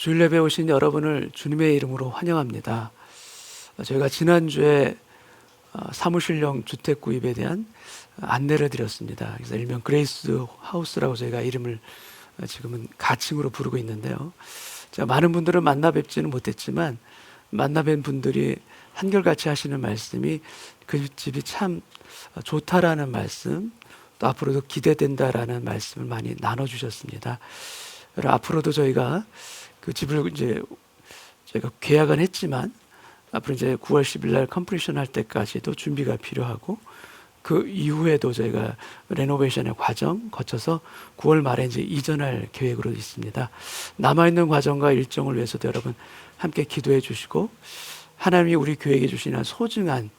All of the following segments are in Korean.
주일 예배에 오신 여러분을 주님의 이름으로 환영합니다. 저희가 지난주에 사무실형 주택 구입에 대한 안내를 드렸습니다. 그래서 일명 그레이스 하우스라고 저희가 이름을 지금은 가칭으로 부르고 있는데요. 제가 많은 분들을 만나 뵙지는 못했지만 만나 뵌 분들이 한결같이 하시는 말씀이 그 집이 참 좋다라는 말씀, 또 앞으로도 기대된다라는 말씀을 많이 나눠주셨습니다. 앞으로도 저희가 그 집을 이제 저희가 계약은 했지만 앞으로 이제 9월 10일 날 컴플리션 할 때까지도 준비가 필요하고, 그 이후에도 저희가 레노베이션의 과정 거쳐서 9월 말에 이제 이전할 계획으로 있습니다. 남아있는 과정과 일정을 위해서도 여러분 함께 기도해 주시고, 하나님이 우리 교회에게 주시는 소중한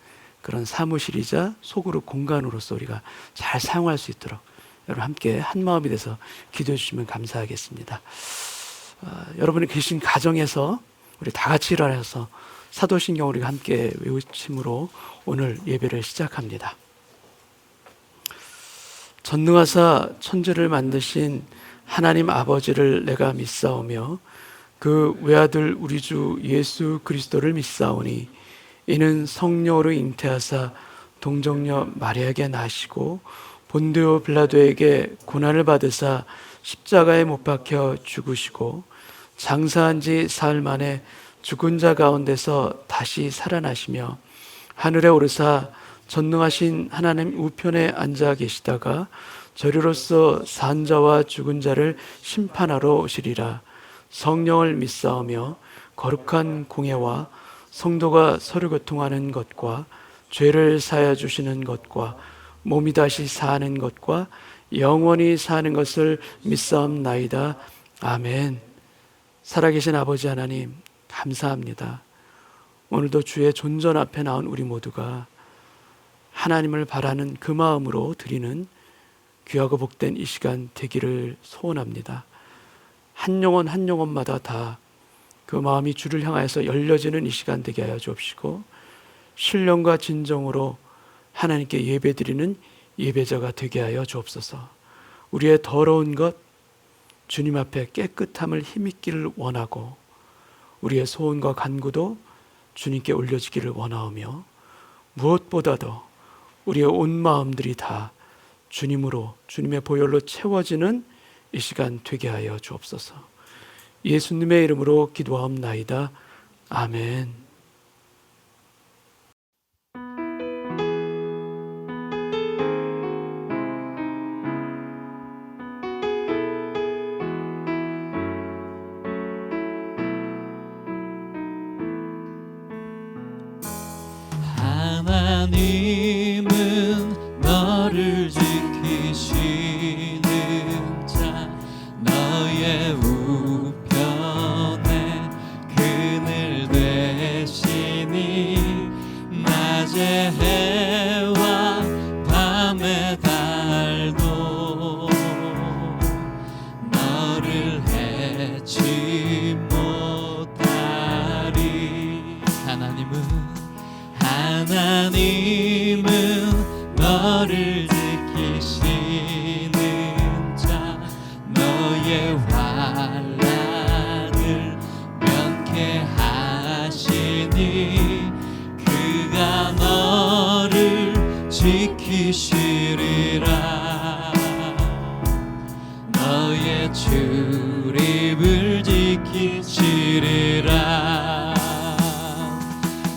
그런 사무실이자 소그룹 공간으로서 우리가 잘 사용할 수 있도록 여러분 함께 한 마음이 돼서 기도해 주시면 감사하겠습니다. 여러분이 계신 가정에서 우리 다 같이 일어나서 사도신경 우리가 함께 외우침으로 오늘 예배를 시작합니다. 전능하사 천지를 만드신 하나님 아버지를 내가 믿사오며 그 외아들 우리 주 예수 그리스도를 믿사오니 이는 성령으로 잉태하사 동정녀 마리아에게 나시고 본디오 빌라도에게 고난을 받으사 십자가에 못 박혀 죽으시고 장사한 지 사흘 만에 죽은 자 가운데서 다시 살아나시며 하늘에 오르사 전능하신 하나님 우편에 앉아 계시다가 저리로서 산 자와 죽은 자를 심판하러 오시리라. 성령을 믿사오며 거룩한 공예와 성도가 서로 교통하는 것과 죄를 사하여 주시는 것과 몸이 다시 사는 것과 영원히 사는 것을 믿사옵나이다. 아멘. 살아계신 아버지 하나님, 감사합니다. 오늘도 주의 존전 앞에 나온 우리 모두가 하나님을 바라는 그 마음으로 드리는 귀하고 복된 이 시간 되기를 소원합니다. 한 영혼 한 영혼마다 다 그 마음이 주를 향하여서 열려지는 이 시간 되게 하여 주옵시고, 신령과 진정으로 하나님께 예배드리는 예배자가 되게 하여 주옵소서. 우리의 더러운 것 주님 앞에 깨끗함을 힘있기를 원하고, 우리의 소원과 간구도 주님께 올려지기를 원하오며, 무엇보다도 우리의 온 마음들이 다 주님으로, 주님의 보혈로 채워지는 이 시간 되게 하여 주옵소서. 예수님의 이름으로 기도하옵나이다. 아멘. 하나님은 너를 지키시는 자, 너의 우편에 그늘 되시니 낮의 해와 밤의 달도 너를 해치 못하리. 하나님은 너를 지키시는 자, 너의 환난을 면케하시니 그가 너를 지키시리라. 너의 출입을 지키시리라.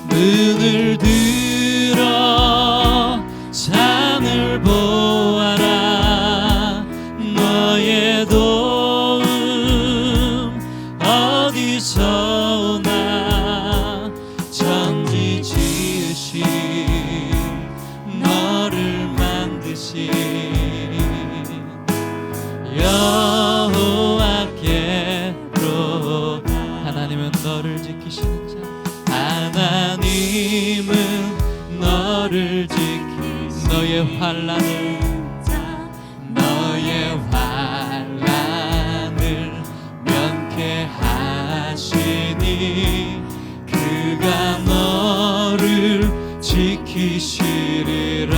눈을 들어 산을 보아라. 너의 도움 어디서 오나. 천지 지으신 너를 만드신 여호와께로. 하나님은 너를 지키시는 자, 하나님은 너를 지키 너의 환난을 면케하시니 그가 너를 지키시리라.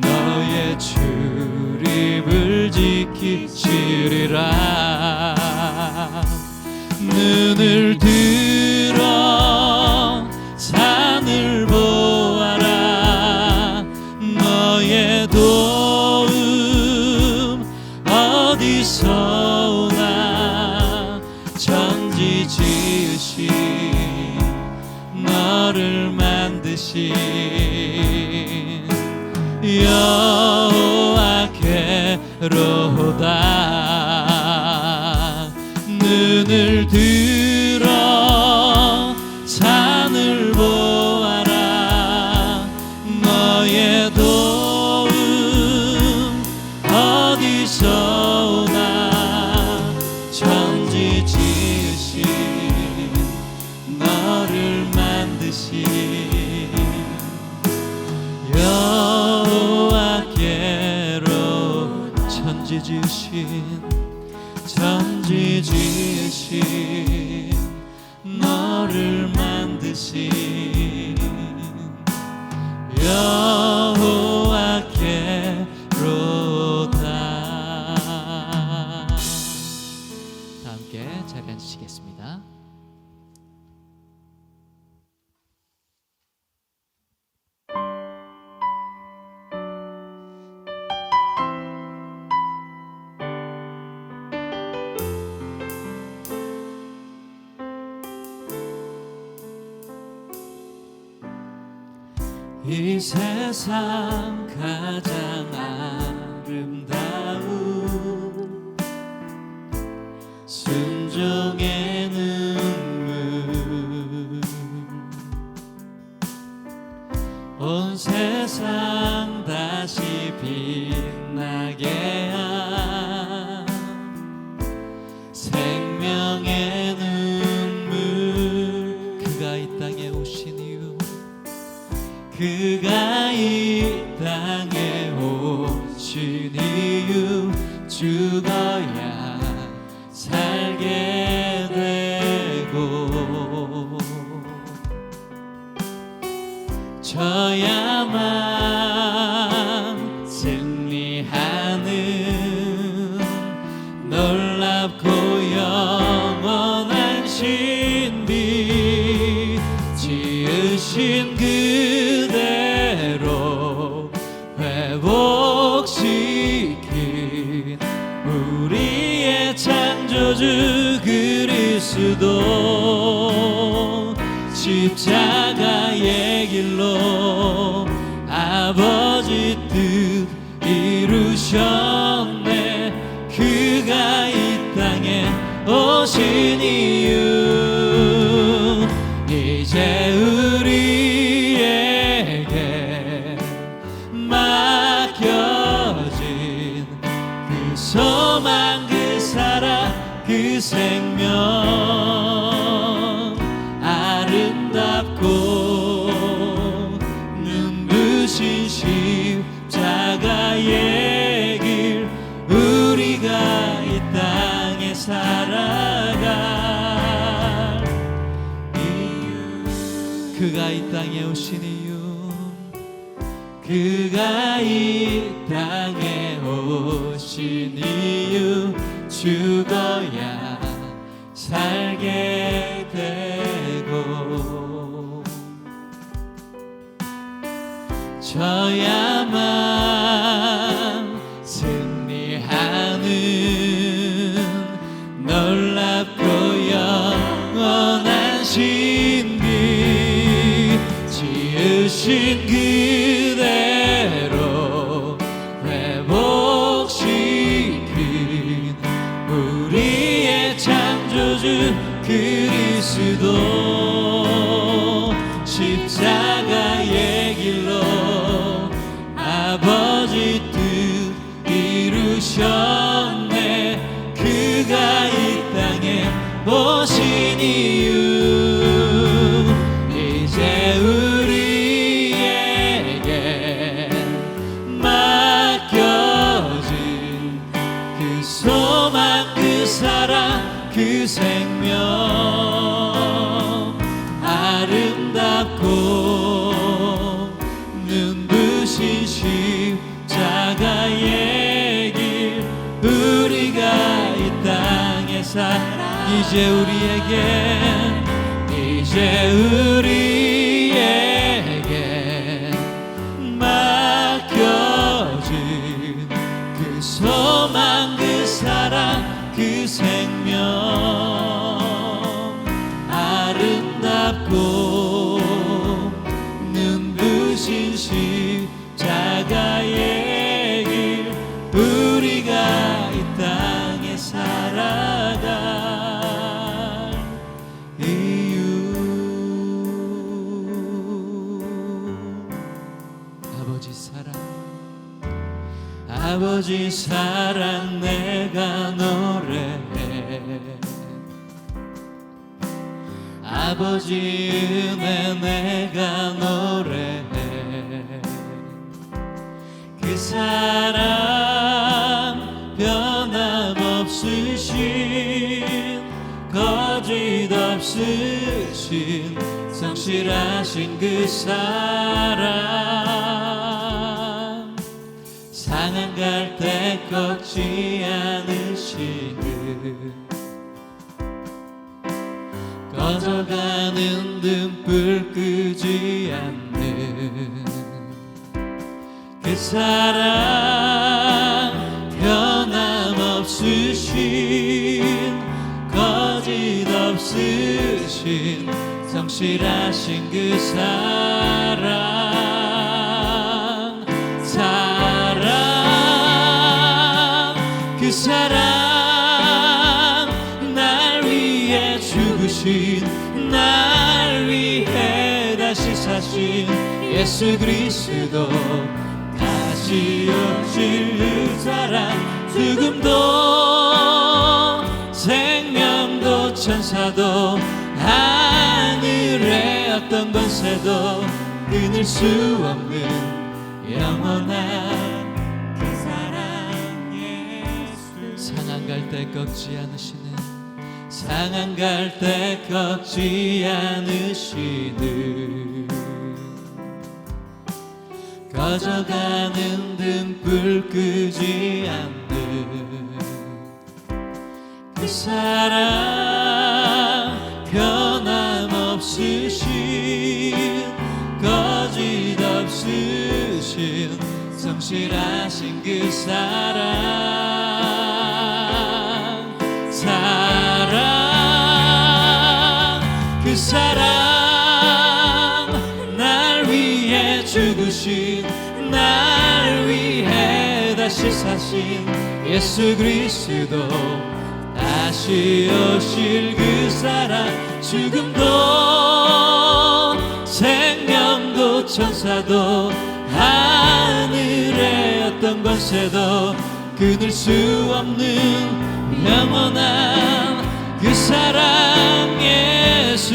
너의 출입을 지키시리라. 눈을 들어 산을 보아라. 너의 도움 어디서 오나. 천지 지으신 너를 만드신 여호와께로다. 눈을 들어 산을 보아라. 너의 도움 어디서 오나. 천지 지으신 너를 만드신 여호와께로. 천지 지으신 너를 만드신 여호와께로다. 다 함께 자리에 앉으시겠습니다. 이 세상 가장 아름다운 순종의 눈물. 온 세상 다시 빛나게 한 생명의 눈물. 그가 이 땅에 오신 이유, 그가 이 땅에 오신 이유, 죽어야 살게 되고 져야만 승리하는 놀랍고 영원한 신비. 지으신 그대로 회복시킨 우리의 창조주 그리스도. 십자가의 길로 아버지 뜻 이루셨네. 그가 이 땅에 오신 이유, 이제 우리에게 맡겨진 그 소망, 그 사랑, 그 생명. 아름답고 눈부신 십자가의 길, 우리가 이 땅에 살아갈 이유. 그가 이 땅에 오신 이유, 그가 이 땅에 오신 이유, 죽어야 살게 되고 져야만 승리하는 놀랍고 영원한 신비. 지으신 그대로 회복시킨 우리의 창조주 그리스도. 십자가의 길로 아버지 뜻 이루셨네. 그가 이 땅에 오신 이유, 이제 우리에게 맡겨진 그 소망, 그 사랑, 그 생명. 아름답고 눈부신 십자가의 길, 우리가 이 땅에 사랑 이제 우리에게 맡겨진 그 소망 그 사랑 그 생명 아름답고 눈부신 십자가의 길 우리가 이 땅에 살아갈 이유 아버지 사랑 내가 노래해 아버지 은혜 내가 노래해 그 사랑 변함없으신 거짓 없으신 성실하신 그 사랑 상한 갈 때 꺾지 않으시는 꺼져가는 등불 끄지 않는 그 사랑 변함없으신 거짓 없으신 성실하신 그 사랑 그 사랑 날 위해 죽으신 날 위해 다시 사신 예수 그리스도 다시 오실 그 사랑 죽음도 생명도 천사도 하늘의 어떤 권세도 끊을 수 없는 영원한 그 사랑 예수 상한 갈 때 꺾지 않으시는 상한 갈 때 꺾지 않으시는 꺼져가는 등불 끄지 않는 그 사랑 변함없으신 거짓 없으신 성실하신 그 그 사랑 날 위해 죽으신 날 위해 다시 사신 예수 그리스도 다시 오실 그 사랑 죽음도 생명도 천사도 하늘의 어떤 권세도 끊을 수 없는 영원한 그 사랑 예수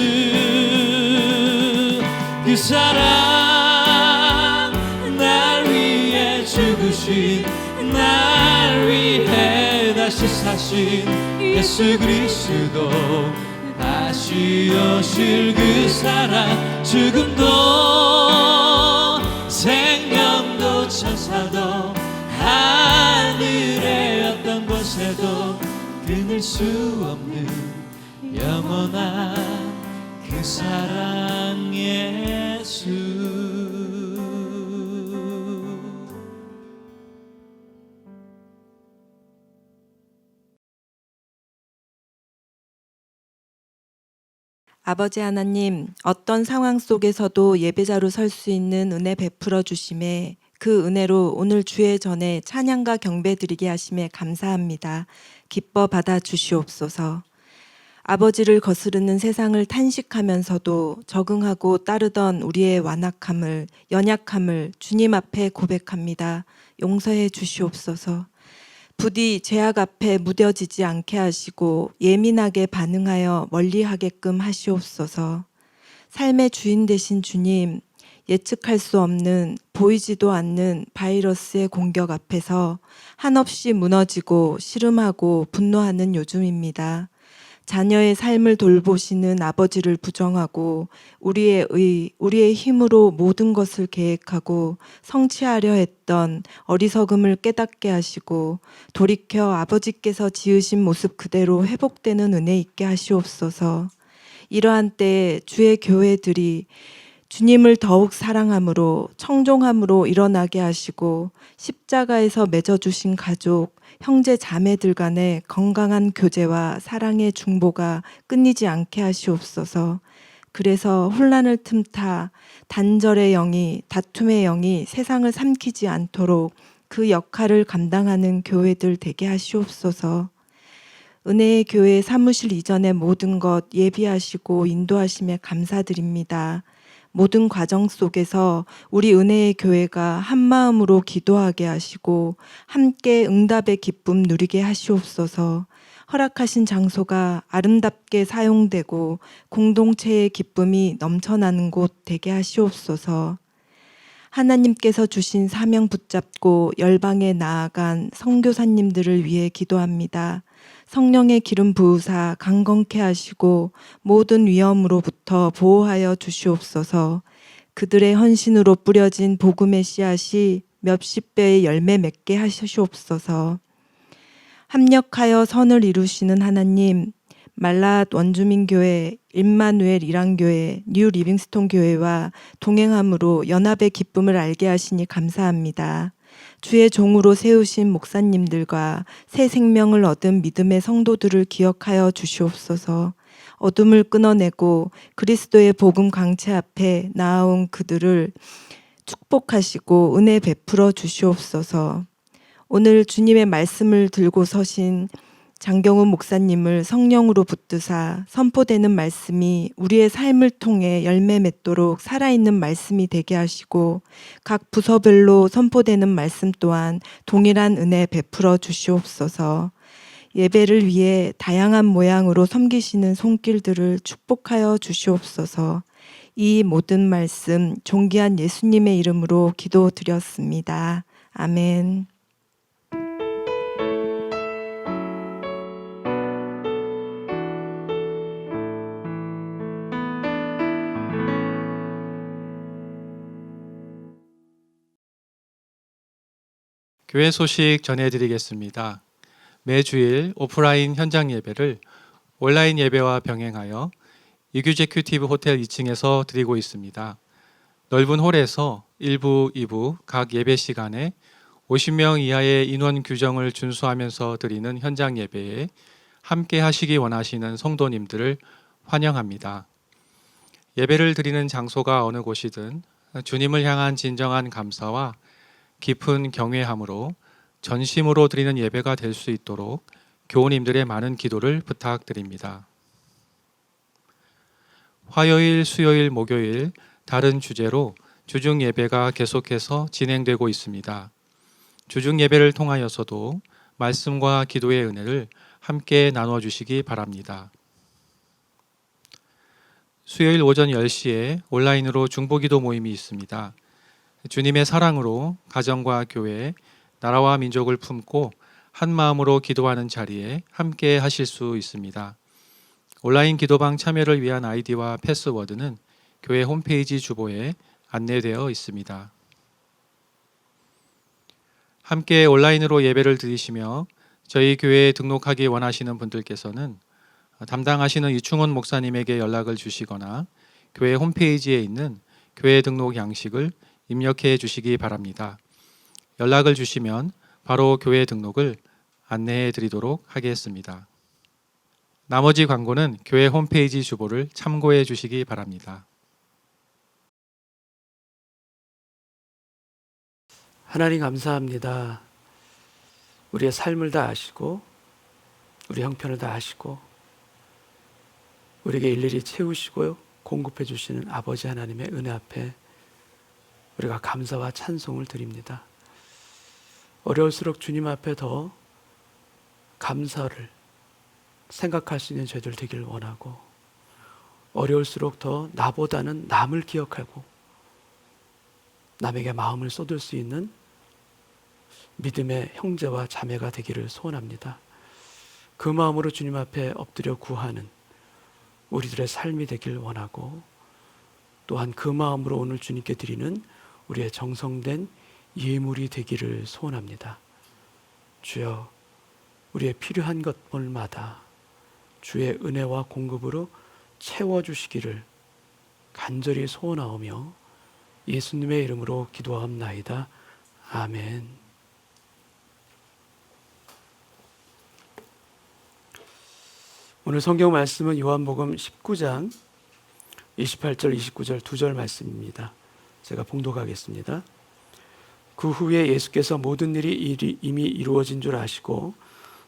그 사랑 날 위해 죽으신 날 위해 다시 사신 예수 그리스도 다시 오실 그 사랑 죽음도 생명도 천사도 하늘의 어떤 곳에도 끊을 수 없는 영원한 그 사랑 예수 아버지 하나님, 어떤 상황 속에서도 예배자로 설 수 있는 은혜 베풀어 주심에 그 은혜로 오늘 주의 전에 찬양과 경배 드리게 하심에 감사합니다. 기뻐 받아 주시옵소서. 아버지를 거스르는 세상을 탄식하면서도 적응하고 따르던 우리의 완악함을, 연약함을 주님 앞에 고백합니다. 용서해 주시옵소서. 부디 죄악 앞에 무뎌지지 않게 하시고 예민하게 반응하여 멀리하게끔 하시옵소서. 삶의 주인 되신 주님, 예측할 수 없는 보이지도 않는 바이러스의 공격 앞에서 한없이 무너지고 씨름하고 분노하는 요즘입니다. 자녀의 삶을 돌보시는 아버지를 부정하고 우리의 힘으로 모든 것을 계획하고 성취하려 했던 어리석음을 깨닫게 하시고 돌이켜 아버지께서 지으신 모습 그대로 회복되는 은혜 있게 하시옵소서. 이러한 때에 주의 교회들이 주님을 더욱 사랑함으로 청종함으로 일어나게 하시고 십자가에서 맺어주신 가족, 형제 자매들 간의 건강한 교제와 사랑의 중보가 끊이지 않게 하시옵소서. 그래서 혼란을 틈타 단절의 영이, 다툼의 영이 세상을 삼키지 않도록 그 역할을 감당하는 교회들 되게 하시옵소서. 은혜의 교회 사무실 이전의 모든 것 예비하시고 인도하심에 감사드립니다. 모든 과정 속에서 우리 은혜의 교회가 한 마음으로 기도하게 하시고 함께 응답의 기쁨 누리게 하시옵소서. 허락하신 장소가 아름답게 사용되고 공동체의 기쁨이 넘쳐나는 곳 되게 하시옵소서. 하나님께서 주신 사명 붙잡고 열방에 나아간 선교사님들을 위해 기도합니다. 성령의 기름 부으사 강건케 하시고 모든 위험으로부터 보호하여 주시옵소서. 그들의 헌신으로 뿌려진 복음의 씨앗이 몇십 배의 열매 맺게 하시옵소서. 합력하여 선을 이루시는 하나님, 말랏 원주민교회, 임마누엘 일안교회, 뉴 리빙스톤 교회와 동행함으로 연합의 기쁨을 알게 하시니 감사합니다. 주의 종으로 세우신 목사님들과 새 생명을 얻은 믿음의 성도들을 기억하여 주시옵소서. 어둠을 끊어내고 그리스도의 복음 강체 앞에 나아온 그들을 축복하시고 은혜 베풀어 주시옵소서. 오늘 주님의 말씀을 들고 서신 장경훈 목사님을 성령으로 붙드사 선포되는 말씀이 우리의 삶을 통해 열매 맺도록 살아있는 말씀이 되게 하시고 각 부서별로 선포되는 말씀 또한 동일한 은혜 베풀어 주시옵소서. 예배를 위해 다양한 모양으로 섬기시는 손길들을 축복하여 주시옵소서. 이 모든 말씀 존귀한 예수님의 이름으로 기도드렸습니다. 아멘. 교회 소식 전해드리겠습니다. 매주일 오프라인 현장 예배를 온라인 예배와 병행하여 이규제큐티브 호텔 2층에서 드리고 있습니다. 넓은 홀에서 1부, 2부 각 예배 시간에 50명 이하의 인원 규정을 준수하면서 드리는 현장 예배에 함께 하시기 원하시는 성도님들을 환영합니다. 예배를 드리는 장소가 어느 곳이든 주님을 향한 진정한 감사와 깊은 경외함으로 전심으로 드리는 예배가 될 수 있도록 교우님들의 많은 기도를 부탁드립니다. 화요일, 수요일, 목요일 다른 주제로 주중 예배가 계속해서 진행되고 있습니다. 주중 예배를 통하여서도 말씀과 기도의 은혜를 함께 나눠주시기 바랍니다. 수요일 오전 10시에 온라인으로 중보기도 모임이 있습니다. 주님의 사랑으로 가정과 교회, 나라와 민족을 품고 한 마음으로 기도하는 자리에 함께 하실 수 있습니다. 온라인 기도방 참여를 위한 아이디와 패스워드는 교회 홈페이지 주보에 안내되어 있습니다. 함께 온라인으로 예배를 드리시며 저희 교회에 등록하기 원하시는 분들께서는 담당하시는 이충원 목사님에게 연락을 주시거나 교회 홈페이지에 있는 교회 등록 양식을 입력해 주시기 바랍니다. 연락을 주시면 바로 교회 등록을 안내해 드리도록 하겠습니다. 나머지 광고는 교회 홈페이지 주보를 참고해 주시기 바랍니다. 하나님 감사합니다. 우리의 삶을 다 아시고 우리 형편을 다 아시고 우리에게 일일이 채우시고 공급해 주시는 아버지 하나님의 은혜 앞에 우리가 감사와 찬송을 드립니다. 어려울수록 주님 앞에 더 감사를 생각할 수 있는 저희들 되기를 원하고 어려울수록 더 나보다는 남을 기억하고 남에게 마음을 쏟을 수 있는 믿음의 형제와 자매가 되기를 소원합니다. 그 마음으로 주님 앞에 엎드려 구하는 우리들의 삶이 되길 원하고, 또한 그 마음으로 오늘 주님께 드리는 우리의 정성된 예물이 되기를 소원합니다. 주여, 우리의 필요한 것들마다 주의 은혜와 공급으로 채워주시기를 간절히 소원하오며 예수님의 이름으로 기도하옵나이다. 아멘. 오늘 성경 말씀은 요한복음 19장 28절 29절 2절 말씀입니다. 제가 봉독하겠습니다. 그 후에 예수께서 모든 일이 이미 이루어진 줄 아시고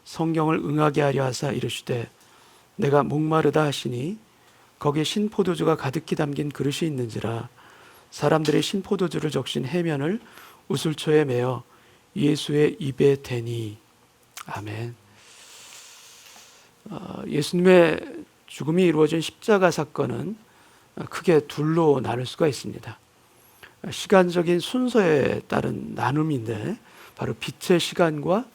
성경을 응하게 하려 하사 이르시되 내가 목마르다 하시니 거기에 신포도주가 가득히 담긴 그릇이 있는지라 사람들이 신포도주를 적신 해면을 우슬초에 매어 예수의 입에 대니. 아멘. 예수님의 죽음이 이루어진 십자가 사건은 크게 둘로 나눌 수가 있습니다. 시간적인 순서에 따른 나눔인데 바로 빛의 시간과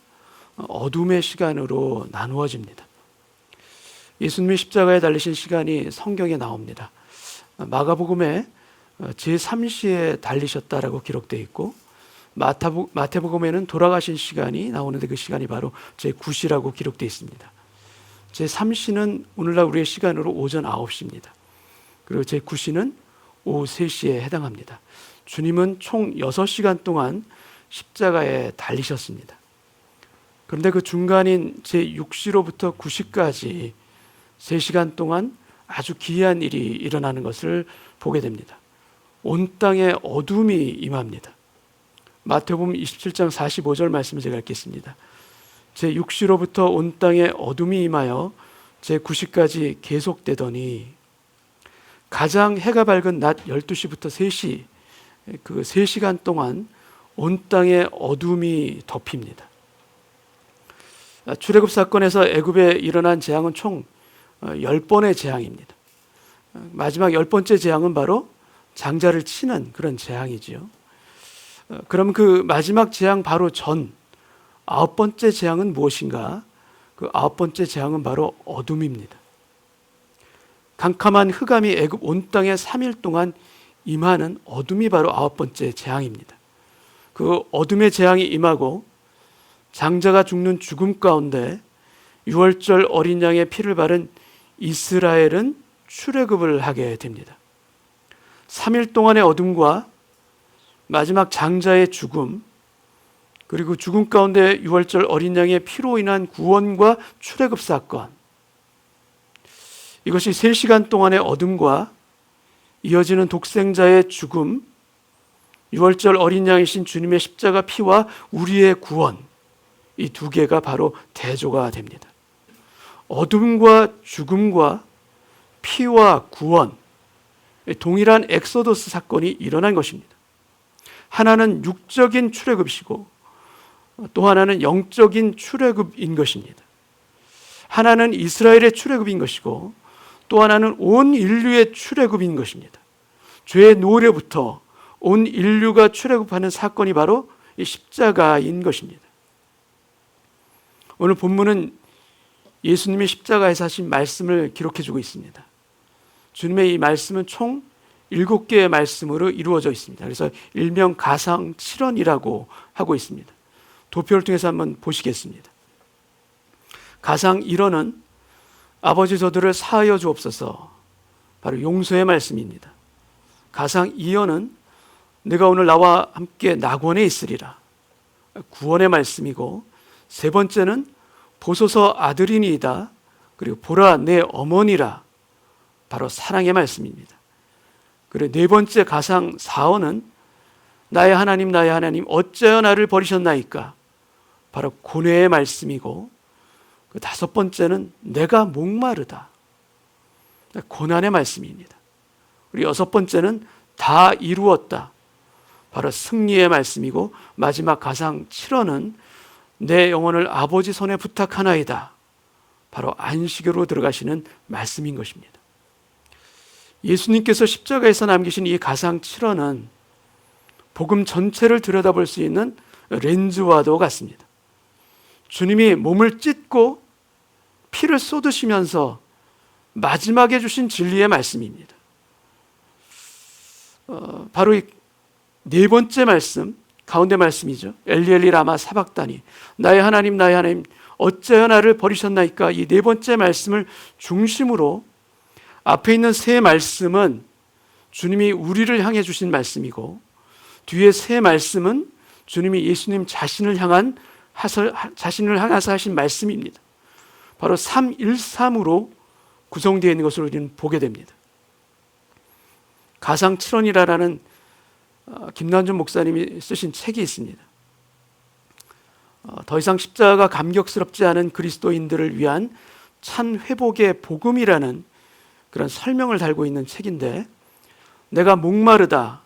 어둠의 시간으로 나누어집니다. 예수님이 십자가에 달리신 시간이 성경에 나옵니다. 마가복음에 제3시에 달리셨다라고 기록되어 있고, 마태복음에는 돌아가신 시간이 나오는데 그 시간이 바로 제9시라고 기록되어 있습니다. 제3시는 오늘날 우리의 시간으로 오전 9시입니다. 그리고 제9시는 오후 3시에 해당합니다. 주님은 총 6시간 동안 십자가에 달리셨습니다. 그런데 그 중간인 제6시로부터 9시까지 3시간 동안 아주 기이한 일이 일어나는 것을 보게 됩니다. 온 땅에 어둠이 임합니다. 마태복음 27장 45절 말씀을 제가 읽겠습니다. 제6시로부터 온 땅에 어둠이 임하여 제9시까지 계속되더니 가장 해가 밝은 낮 12시부터 3시, 그 3시간 동안 온 땅에 어둠이 덮입니다. 출애굽 사건에서 애굽에 일어난 재앙은 총 10번의 재앙입니다. 마지막 10번째 재앙은 바로 장자를 치는 그런 재앙이지요. 그럼 그 마지막 재앙 바로 전 9번째 재앙은 무엇인가? 그 9번째 재앙은 바로 어둠입니다. 캄캄한 흑암이 애굽 온 땅에 3일 동안 임하는 어둠이 바로 9번째 재앙입니다. 그 어둠의 재앙이 임하고 장자가 죽는 죽음 가운데 6월절 어린 양의 피를 바른 이스라엘은 출애굽을 하게 됩니다. 3일 동안의 어둠과 마지막 장자의 죽음, 그리고 죽음 가운데 6월절 어린 양의 피로 인한 구원과 출애굽 사건, 이것이 3시간 동안의 어둠과 이어지는 독생자의 죽음, 6월절 어린 양이신 주님의 십자가 피와 우리의 구원, 이 두 개가 바로 대조가 됩니다. 어둠과 죽음과 피와 구원, 동일한 엑소더스 사건이 일어난 것입니다. 하나는 육적인 출애굽이시고 또 하나는 영적인 출애굽인 것입니다. 하나는 이스라엘의 출애굽인 것이고 또 하나는 온 인류의 출애굽인 것입니다. 죄의 노래부터 온 인류가 출애굽하는 사건이 바로 이 십자가인 것입니다. 오늘 본문은 예수님이 십자가에서 하신 말씀을 기록해주고 있습니다. 주님의 이 말씀은 총 7개의 말씀으로 이루어져 있습니다. 그래서 일명 가상 7원이라고 하고 있습니다. 도표를 통해서 한번 보시겠습니다. 가상 1원은 아버지 저들을 사하여 주옵소서, 바로 용서의 말씀입니다. 가상 2원은 내가 오늘 나와 함께 낙원에 있으리라, 구원의 말씀이고, 세 번째는 보소서 아들이니이다, 그리고 보라 내 어머니라, 바로 사랑의 말씀입니다. 그리고 네 번째 가상 4원은 나의 하나님 나의 하나님 어찌하여 나를 버리셨나이까, 바로 고뇌의 말씀이고, 그 다섯 번째는 내가 목마르다, 고난의 말씀입니다. 그리고 여섯 번째는 다 이루었다, 바로 승리의 말씀이고, 마지막 가상 7원은 내 영혼을 아버지 손에 부탁하나이다, 바로 안식으로 들어가시는 말씀인 것입니다. 예수님께서 십자가에서 남기신 이 가상 7원은 복음 전체를 들여다볼 수 있는 렌즈와도 같습니다. 주님이 몸을 찢고 피를 쏟으시면서 마지막에 주신 진리의 말씀입니다. 바로 이 네 번째 말씀, 가운데 말씀이죠. 엘리 엘리 라마 사박다니, 나의 하나님 나의 하나님 어찌하여 나를 버리셨나이까. 이 네 번째 말씀을 중심으로 앞에 있는 세 말씀은 주님이 우리를 향해 주신 말씀이고, 뒤에 세 말씀은 주님이 예수님 자신을 향해서 하신 말씀입니다. 바로 313으로 구성되어 있는 것을 우리는 보게 됩니다. 가상 7원이라는 김난준 목사님이 쓰신 책이 있습니다. 더 이상 십자가가 감격스럽지 않은 그리스도인들을 위한 참 회복의 복음이라는 그런 설명을 달고 있는 책인데, 내가 목마르다,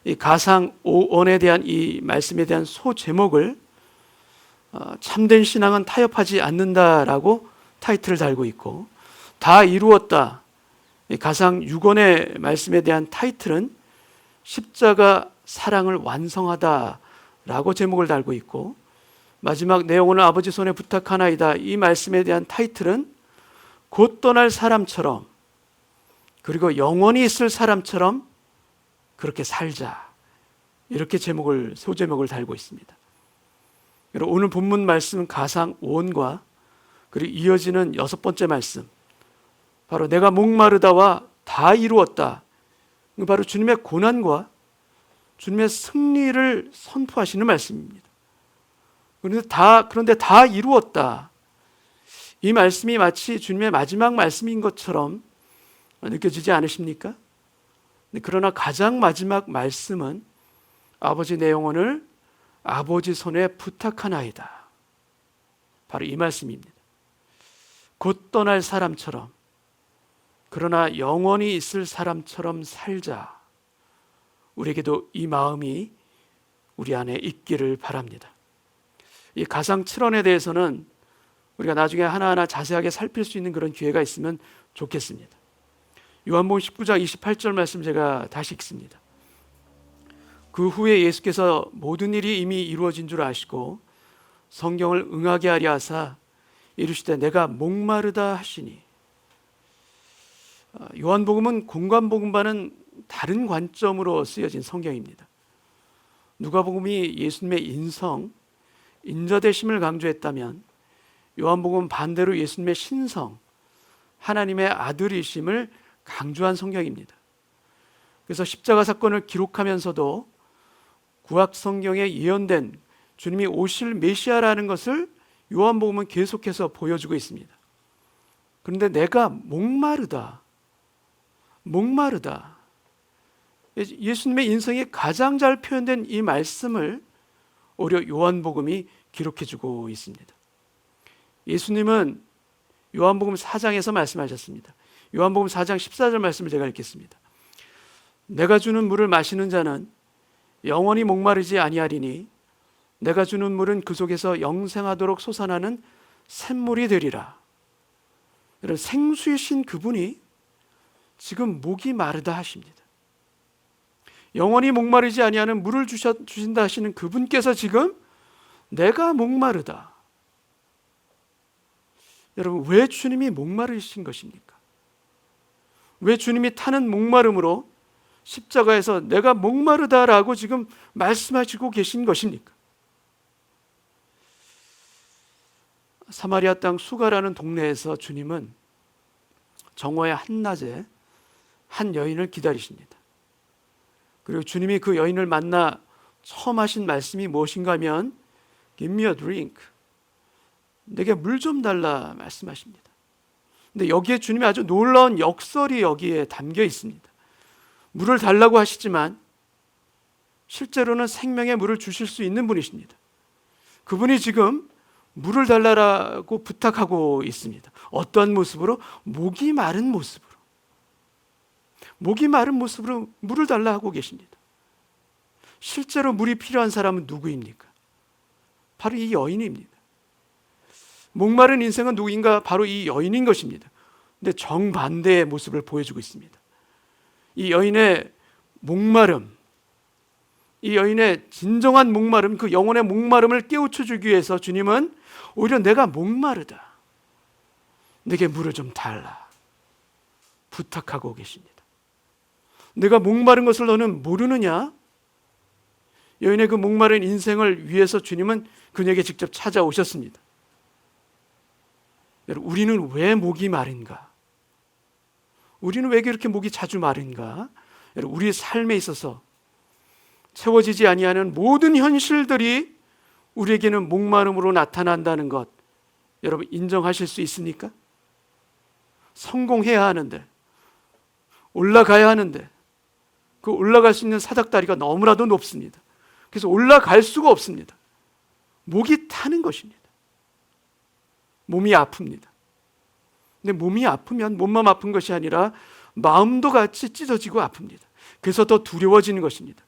이 가상 5원에 대한 이 말씀에 대한 소제목을 참된 신앙은 타협하지 않는다라고 타이틀을 달고 있고, 다 이루었다, 이 가상 6원의 말씀에 대한 타이틀은 십자가 사랑을 완성하다라고 제목을 달고 있고, 마지막 내 영혼을 아버지 손에 부탁하나이다, 이 말씀에 대한 타이틀은 곧 떠날 사람처럼, 그리고 영원히 있을 사람처럼 그렇게 살자, 이렇게 소제목을 달고 있습니다. 오늘 본문 말씀 가상 5원과 그리고 이어지는 여섯 번째 말씀, 바로 내가 목마르다와 다 이루었다, 바로 주님의 고난과 주님의 승리를 선포하시는 말씀입니다. 그런데 다 이루었다, 이 말씀이 마치 주님의 마지막 말씀인 것처럼 느껴지지 않으십니까? 그러나 가장 마지막 말씀은 아버지 내 영혼을 아버지 손에 부탁하나이다, 바로 이 말씀입니다. 곧 떠날 사람처럼, 그러나 영원히 있을 사람처럼 살자. 우리에게도 이 마음이 우리 안에 있기를 바랍니다. 이 가상 7원에 대해서는 우리가 나중에 하나하나 자세하게 살필 수 있는 그런 기회가 있으면 좋겠습니다. 요한복음 19장 28절 말씀 제가 다시 읽습니다. 그 후에 예수께서 모든 일이 이미 이루어진 줄 아시고 성경을 응하게 하려 하사 이르시되 내가 목마르다 하시니. 요한복음은 공관복음과는 다른 관점으로 쓰여진 성경입니다. 누가복음이 예수님의 인성, 인자되심을 강조했다면 요한복음은 반대로 예수님의 신성, 하나님의 아들이심을 강조한 성경입니다. 그래서 십자가 사건을 기록하면서도 구약 성경에 예언된 주님이 오실 메시아라는 것을 요한복음은 계속해서 보여주고 있습니다. 그런데 내가 목마르다, 예수님의 인성이 가장 잘 표현된 이 말씀을 오히려 요한복음이 기록해주고 있습니다. 예수님은 요한복음 4장에서 말씀하셨습니다. 요한복음 4장 14절 말씀을 제가 읽겠습니다. 내가 주는 물을 마시는 자는 영원히 목마르지 아니하리니 내가 주는 물은 그 속에서 영생하도록 솟아나는 샘물이 되리라. 이런 생수이신 그분이 지금 목이 마르다 하십니다. 영원히 목마르지 아니하는 물을 주신다 하시는 그분께서 지금 내가 목마르다. 여러분, 왜 주님이 목마르신 것입니까? 왜 주님이 타는 목마름으로 십자가에서 내가 목마르다라고 지금 말씀하시고 계신 것입니까? 사마리아 땅 수가라는 동네에서 주님은 정오의 한낮에 한 여인을 기다리십니다. 그리고 주님이 그 여인을 만나 처음 하신 말씀이 무엇인가 하면 Give me a drink, 내게 물 좀 달라 말씀하십니다. 근데 여기에 주님이 아주 놀라운 역설이 여기에 담겨 있습니다. 물을 달라고 하시지만 실제로는 생명의 물을 주실 수 있는 분이십니다. 그분이 지금 물을 달라고 부탁하고 있습니다. 어떠한 모습으로? 목이 마른 모습으로. 목이 마른 모습으로 물을 달라 하고 계십니다. 실제로 물이 필요한 사람은 누구입니까? 바로 이 여인입니다. 목마른 인생은 누구인가? 바로 이 여인인 것입니다. 근데 정반대의 모습을 보여주고 있습니다. 이 여인의 목마름, 이 여인의 진정한 목마름, 그 영혼의 목마름을 깨우쳐 주기 위해서 주님은 오히려 내가 목마르다, 내게 물을 좀 달라 부탁하고 계십니다. 내가 목마른 것을 너는 모르느냐? 여인의 그 목마른 인생을 위해서 주님은 그녀에게 직접 찾아오셨습니다. 여러분, 우리는 왜 목이 마른가? 우리는 왜 그렇게 목이 자주 마른가? 여러분, 우리의 삶에 있어서 채워지지 아니하는 모든 현실들이 우리에게는 목마름으로 나타난다는 것, 여러분 인정하실 수 있습니까? 성공해야 하는데, 올라가야 하는데 그 올라갈 수 있는 사닥다리가 너무나도 높습니다. 그래서 올라갈 수가 없습니다. 목이 타는 것입니다. 몸이 아픕니다. 근데 몸이 아프면 몸만 아픈 것이 아니라 마음도 같이 찢어지고 아픕니다. 그래서 더 두려워지는 것입니다.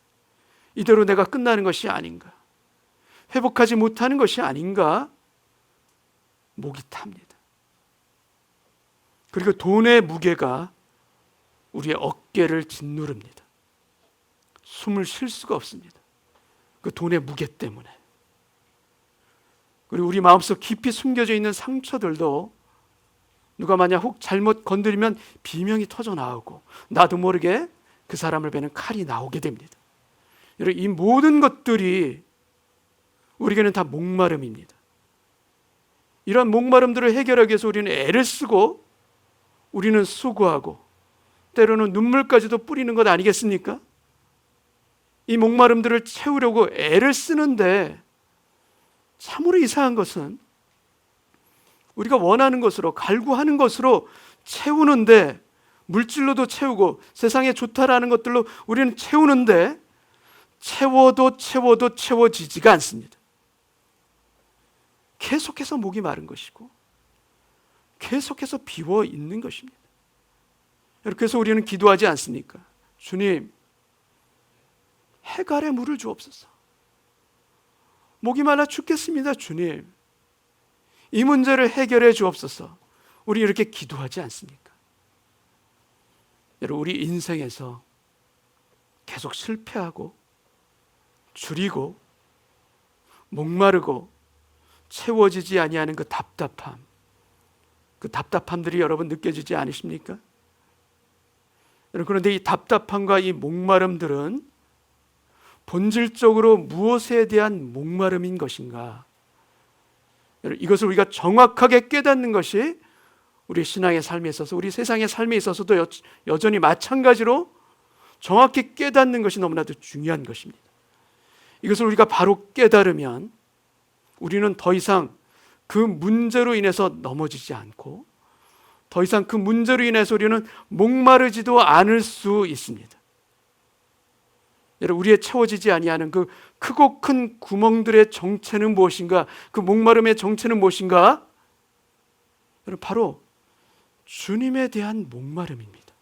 이대로 내가 끝나는 것이 아닌가, 회복하지 못하는 것이 아닌가, 목이 탑니다. 그리고 돈의 무게가 우리의 어깨를 짓누릅니다. 숨을 쉴 수가 없습니다. 그 돈의 무게 때문에. 그리고 우리 마음속 깊이 숨겨져 있는 상처들도 누가 만약 혹 잘못 건드리면 비명이 터져 나오고 나도 모르게 그 사람을 베는 칼이 나오게 됩니다. 여러분, 이 모든 것들이 우리에게는 다 목마름입니다. 이런 목마름들을 해결하기 위해서 우리는 애를 쓰고 우리는 수고하고 때로는 눈물까지도 뿌리는 것 아니겠습니까? 이 목마름들을 채우려고 애를 쓰는데 참으로 이상한 것은 우리가 원하는 것으로, 갈구하는 것으로 채우는데, 물질로도 채우고 세상에 좋다라는 것들로 우리는 채우는데 채워도 채워지지가 않습니다. 계속해서 목이 마른 것이고 계속해서 비워 있는 것입니다. 그래서 우리는 기도하지 않습니까? 주님, 해갈에 물을 주옵소서. 목이 말라 죽겠습니다. 주님, 이 문제를 해결해 주옵소서. 우리 이렇게 기도하지 않습니까? 여러분, 우리 인생에서 계속 실패하고 줄이고 목마르고 채워지지 아니하는 그 답답함들이 여러분 느껴지지 않으십니까? 여러분, 그런데 이 답답함과 이 목마름들은 본질적으로 무엇에 대한 목마름인 것인가? 여러분, 이것을 우리가 정확하게 깨닫는 것이 우리 신앙의 삶에 있어서, 우리 세상의 삶에 있어서도 여전히 마찬가지로 정확히 깨닫는 것이 너무나도 중요한 것입니다. 이것을 우리가 바로 깨달으면 우리는 더 이상 그 문제로 인해서 넘어지지 않고 더 이상 그 문제로 인해서 우리는 목마르지도 않을 수 있습니다. 여러분, 우리의 채워지지 아니하는 그 크고 큰 구멍들의 정체는 무엇인가? 그 목마름의 정체는 무엇인가? 여러분, 바로 주님에 대한 목마름입니다.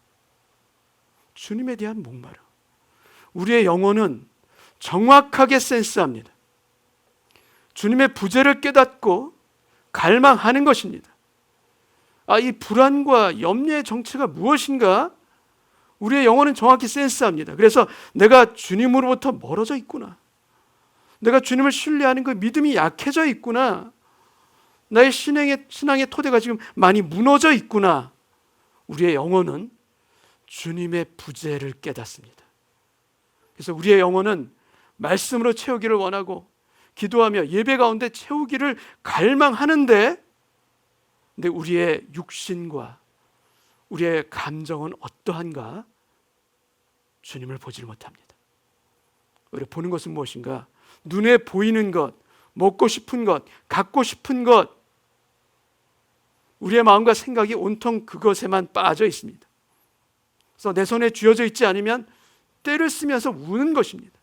주님에 대한 목마름. 우리의 영혼은 정확하게 센스합니다. 주님의 부재를 깨닫고 갈망하는 것입니다. 이 불안과 염려의 정체가 무엇인가? 우리의 영혼은 정확히 센스합니다. 그래서 내가 주님으로부터 멀어져 있구나. 내가 주님을 신뢰하는 그 믿음이 약해져 있구나. 나의 신앙의 토대가 지금 많이 무너져 있구나. 우리의 영혼은 주님의 부재를 깨닫습니다. 그래서 우리의 영혼은 말씀으로 채우기를 원하고 기도하며 예배 가운데 채우기를 갈망하는데, 근데 우리의 육신과 우리의 감정은 어떠한가? 주님을 보지를 못합니다. 우리가 보는 것은 무엇인가? 눈에 보이는 것, 먹고 싶은 것, 갖고 싶은 것, 우리의 마음과 생각이 온통 그것에만 빠져 있습니다. 그래서 내 손에 쥐어져 있지 않으면 떼를 쓰면서 우는 것입니다.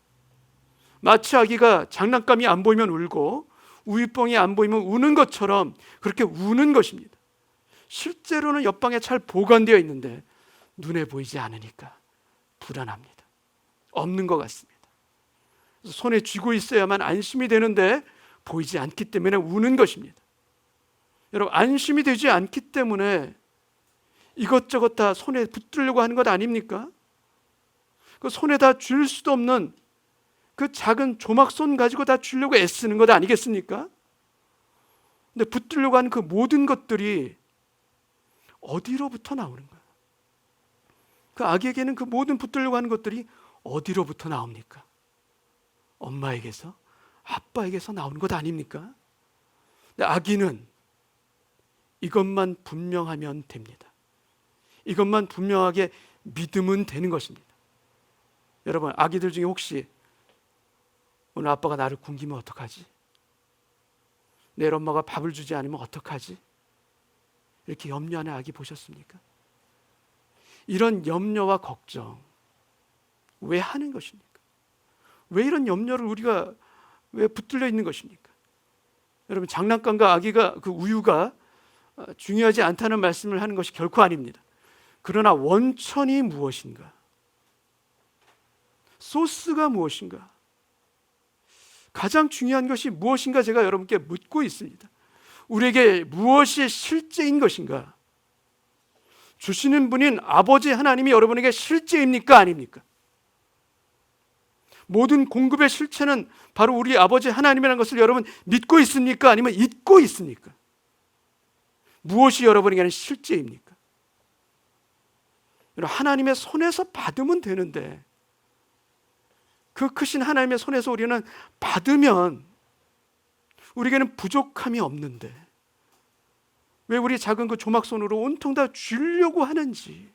마치 아기가 장난감이 안 보이면 울고 우유병이 안 보이면 우는 것처럼 그렇게 우는 것입니다. 실제로는 옆방에 잘 보관되어 있는데 눈에 보이지 않으니까 불안합니다. 없는 것 같습니다. 그래서 손에 쥐고 있어야만 안심이 되는데 보이지 않기 때문에 우는 것입니다. 여러분, 안심이 되지 않기 때문에 이것저것 다 손에 붙들려고 하는 것 아닙니까? 그 손에다 줄 수도 없는 그 작은 조막손 가지고 다 주려고 애쓰는 것 아니겠습니까? 근데 붙들려고 하는 그 모든 것들이 어디로부터 나오는 거예요? 그 아기에게는 그 모든 붙들려고 하는 것들이 어디로부터 나옵니까? 엄마에게서, 아빠에게서 나오는 것 아닙니까? 근데 아기는 이것만 분명하면 됩니다. 이것만 분명하게 믿으면 되는 것입니다. 여러분, 아기들 중에 혹시 오늘 아빠가 나를 굶기면 어떡하지? 내일 엄마가 밥을 주지 않으면 어떡하지? 이렇게 염려하는 아기 보셨습니까? 이런 염려와 걱정 왜 하는 것입니까? 왜 이런 염려를 우리가 왜 붙들려 있는 것입니까? 여러분, 장난감과 아기가 그 우유가 중요하지 않다는 말씀을 하는 것이 결코 아닙니다. 그러나 원천이 무엇인가? 소스가 무엇인가? 가장 중요한 것이 무엇인가 제가 여러분께 묻고 있습니다. 우리에게 무엇이 실제인 것인가? 주시는 분인 아버지 하나님이 여러분에게 실제입니까? 아닙니까? 모든 공급의 실체는 바로 우리 아버지 하나님이라는 것을 여러분 믿고 있습니까? 아니면 잊고 있습니까? 무엇이 여러분에게는 실제입니까? 하나님의 손에서 받으면 되는데, 그 크신 하나님의 손에서 우리는 받으면 우리에게는 부족함이 없는데 왜 우리 작은 그 조막손으로 온통 다 주려고 하는지.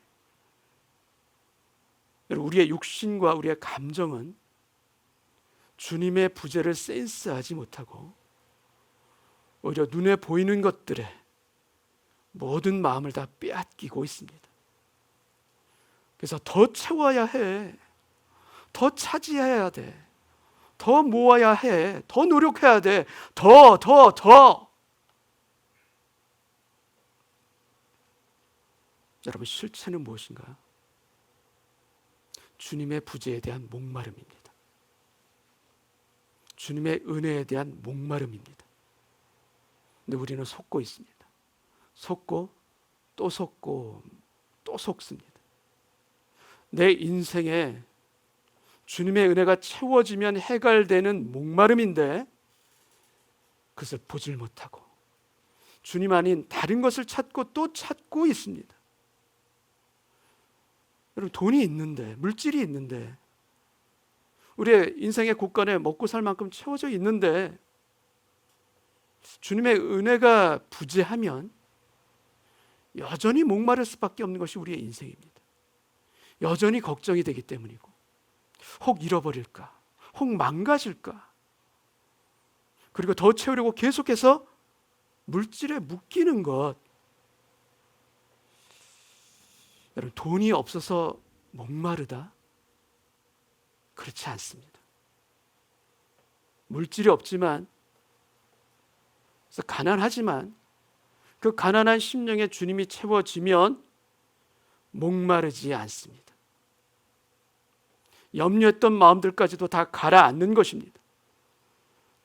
우리의 육신과 우리의 감정은 주님의 부재를 센스하지 못하고 오히려 눈에 보이는 것들에 모든 마음을 다 빼앗기고 있습니다. 그래서 더 채워야 해, 더 차지해야 돼, 더 모아야 해, 더 노력해야 돼, 더. 여러분, 실체는 무엇인가? 주님의 부재에 대한 목마름입니다. 주님의 은혜에 대한 목마름입니다. 근데 우리는 속고 있습니다. 속고 또 속고 또 속습니다. 내 인생에 주님의 은혜가 채워지면 해갈되는 목마름인데 그것을 보질 못하고 주님 아닌 다른 것을 찾고 또 찾고 있습니다. 여러분, 돈이 있는데, 물질이 있는데, 우리의 인생의 곳간에 먹고 살 만큼 채워져 있는데 주님의 은혜가 부재하면 여전히 목마를 수밖에 없는 것이 우리의 인생입니다. 여전히 걱정이 되기 때문이고, 혹 잃어버릴까, 혹 망가질까, 그리고 더 채우려고 계속해서 물질에 묶이는 것. 여러분, 돈이 없어서 목마르다? 그렇지 않습니다. 물질이 없지만, 그래서 가난하지만 그 가난한 심령에 주님이 채워지면 목마르지 않습니다. 염려했던 마음들까지도 다 가라앉는 것입니다.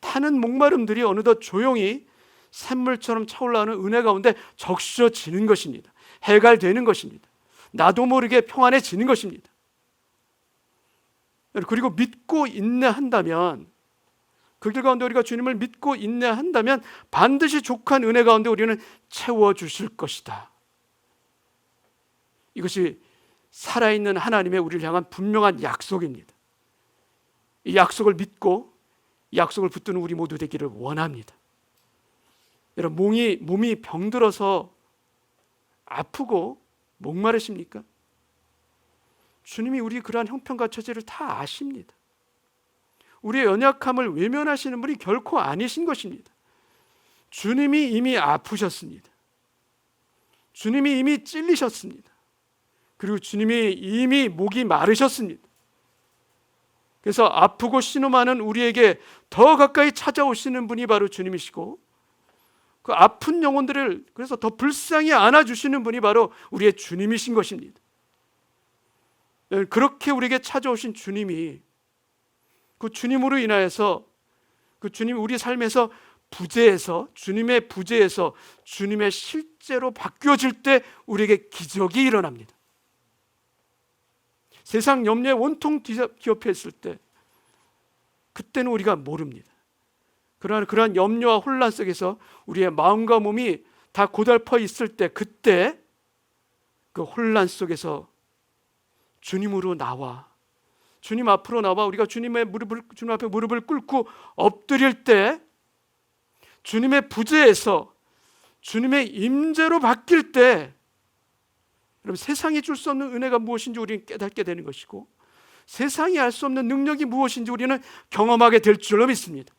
타는 목마름들이 어느덧 조용히 샘물처럼 차올라오는 은혜 가운데 적셔지는 것입니다. 해갈되는 것입니다. 나도 모르게 평안해지는 것입니다. 그리고 믿고 인내한다면, 그 길 가운데 우리가 주님을 믿고 인내한다면 반드시 족한 은혜 가운데 우리는 채워주실 것이다. 이것이 살아있는 하나님의 우리를 향한 분명한 약속입니다. 이 약속을 믿고 이 약속을 붙드는 우리 모두 되기를 원합니다. 여러분, 몸이 병들어서 아프고 목마르십니까? 주님이 우리 그러한 형편과 처지를 다 아십니다. 우리의 연약함을 외면하시는 분이 결코 아니신 것입니다. 주님이 이미 아프셨습니다. 주님이 이미 찔리셨습니다. 그리고 주님이 이미 목이 마르셨습니다. 그래서 아프고 신음하는 우리에게 더 가까이 찾아오시는 분이 바로 주님이시고, 그 아픈 영혼들을 그래서 더 불쌍히 안아주시는 분이 바로 우리의 주님이신 것입니다. 그렇게 우리에게 찾아오신 주님이, 그 주님으로 인하여서 그 주님이 우리 삶에서 부재에서, 주님의 부재에서 주님의 실제로 바뀌어질 때 우리에게 기적이 일어납니다. 세상 염려에 온통 기업했을 때, 그때는 우리가 모릅니다. 그러나 그러한 염려와 혼란 속에서 우리의 마음과 몸이 다 고달퍼 있을 때, 그때 그 혼란 속에서 주님으로 나와, 주님 앞으로 나와 우리가 주님 앞에 무릎을 꿇고 엎드릴 때, 주님의 부재에서 주님의 임재로 바뀔 때, 여러분, 세상이 줄 수 없는 은혜가 무엇인지 우리는 깨닫게 되는 것이고, 세상이 알 수 없는 능력이 무엇인지 우리는 경험하게 될 줄로 믿습니다.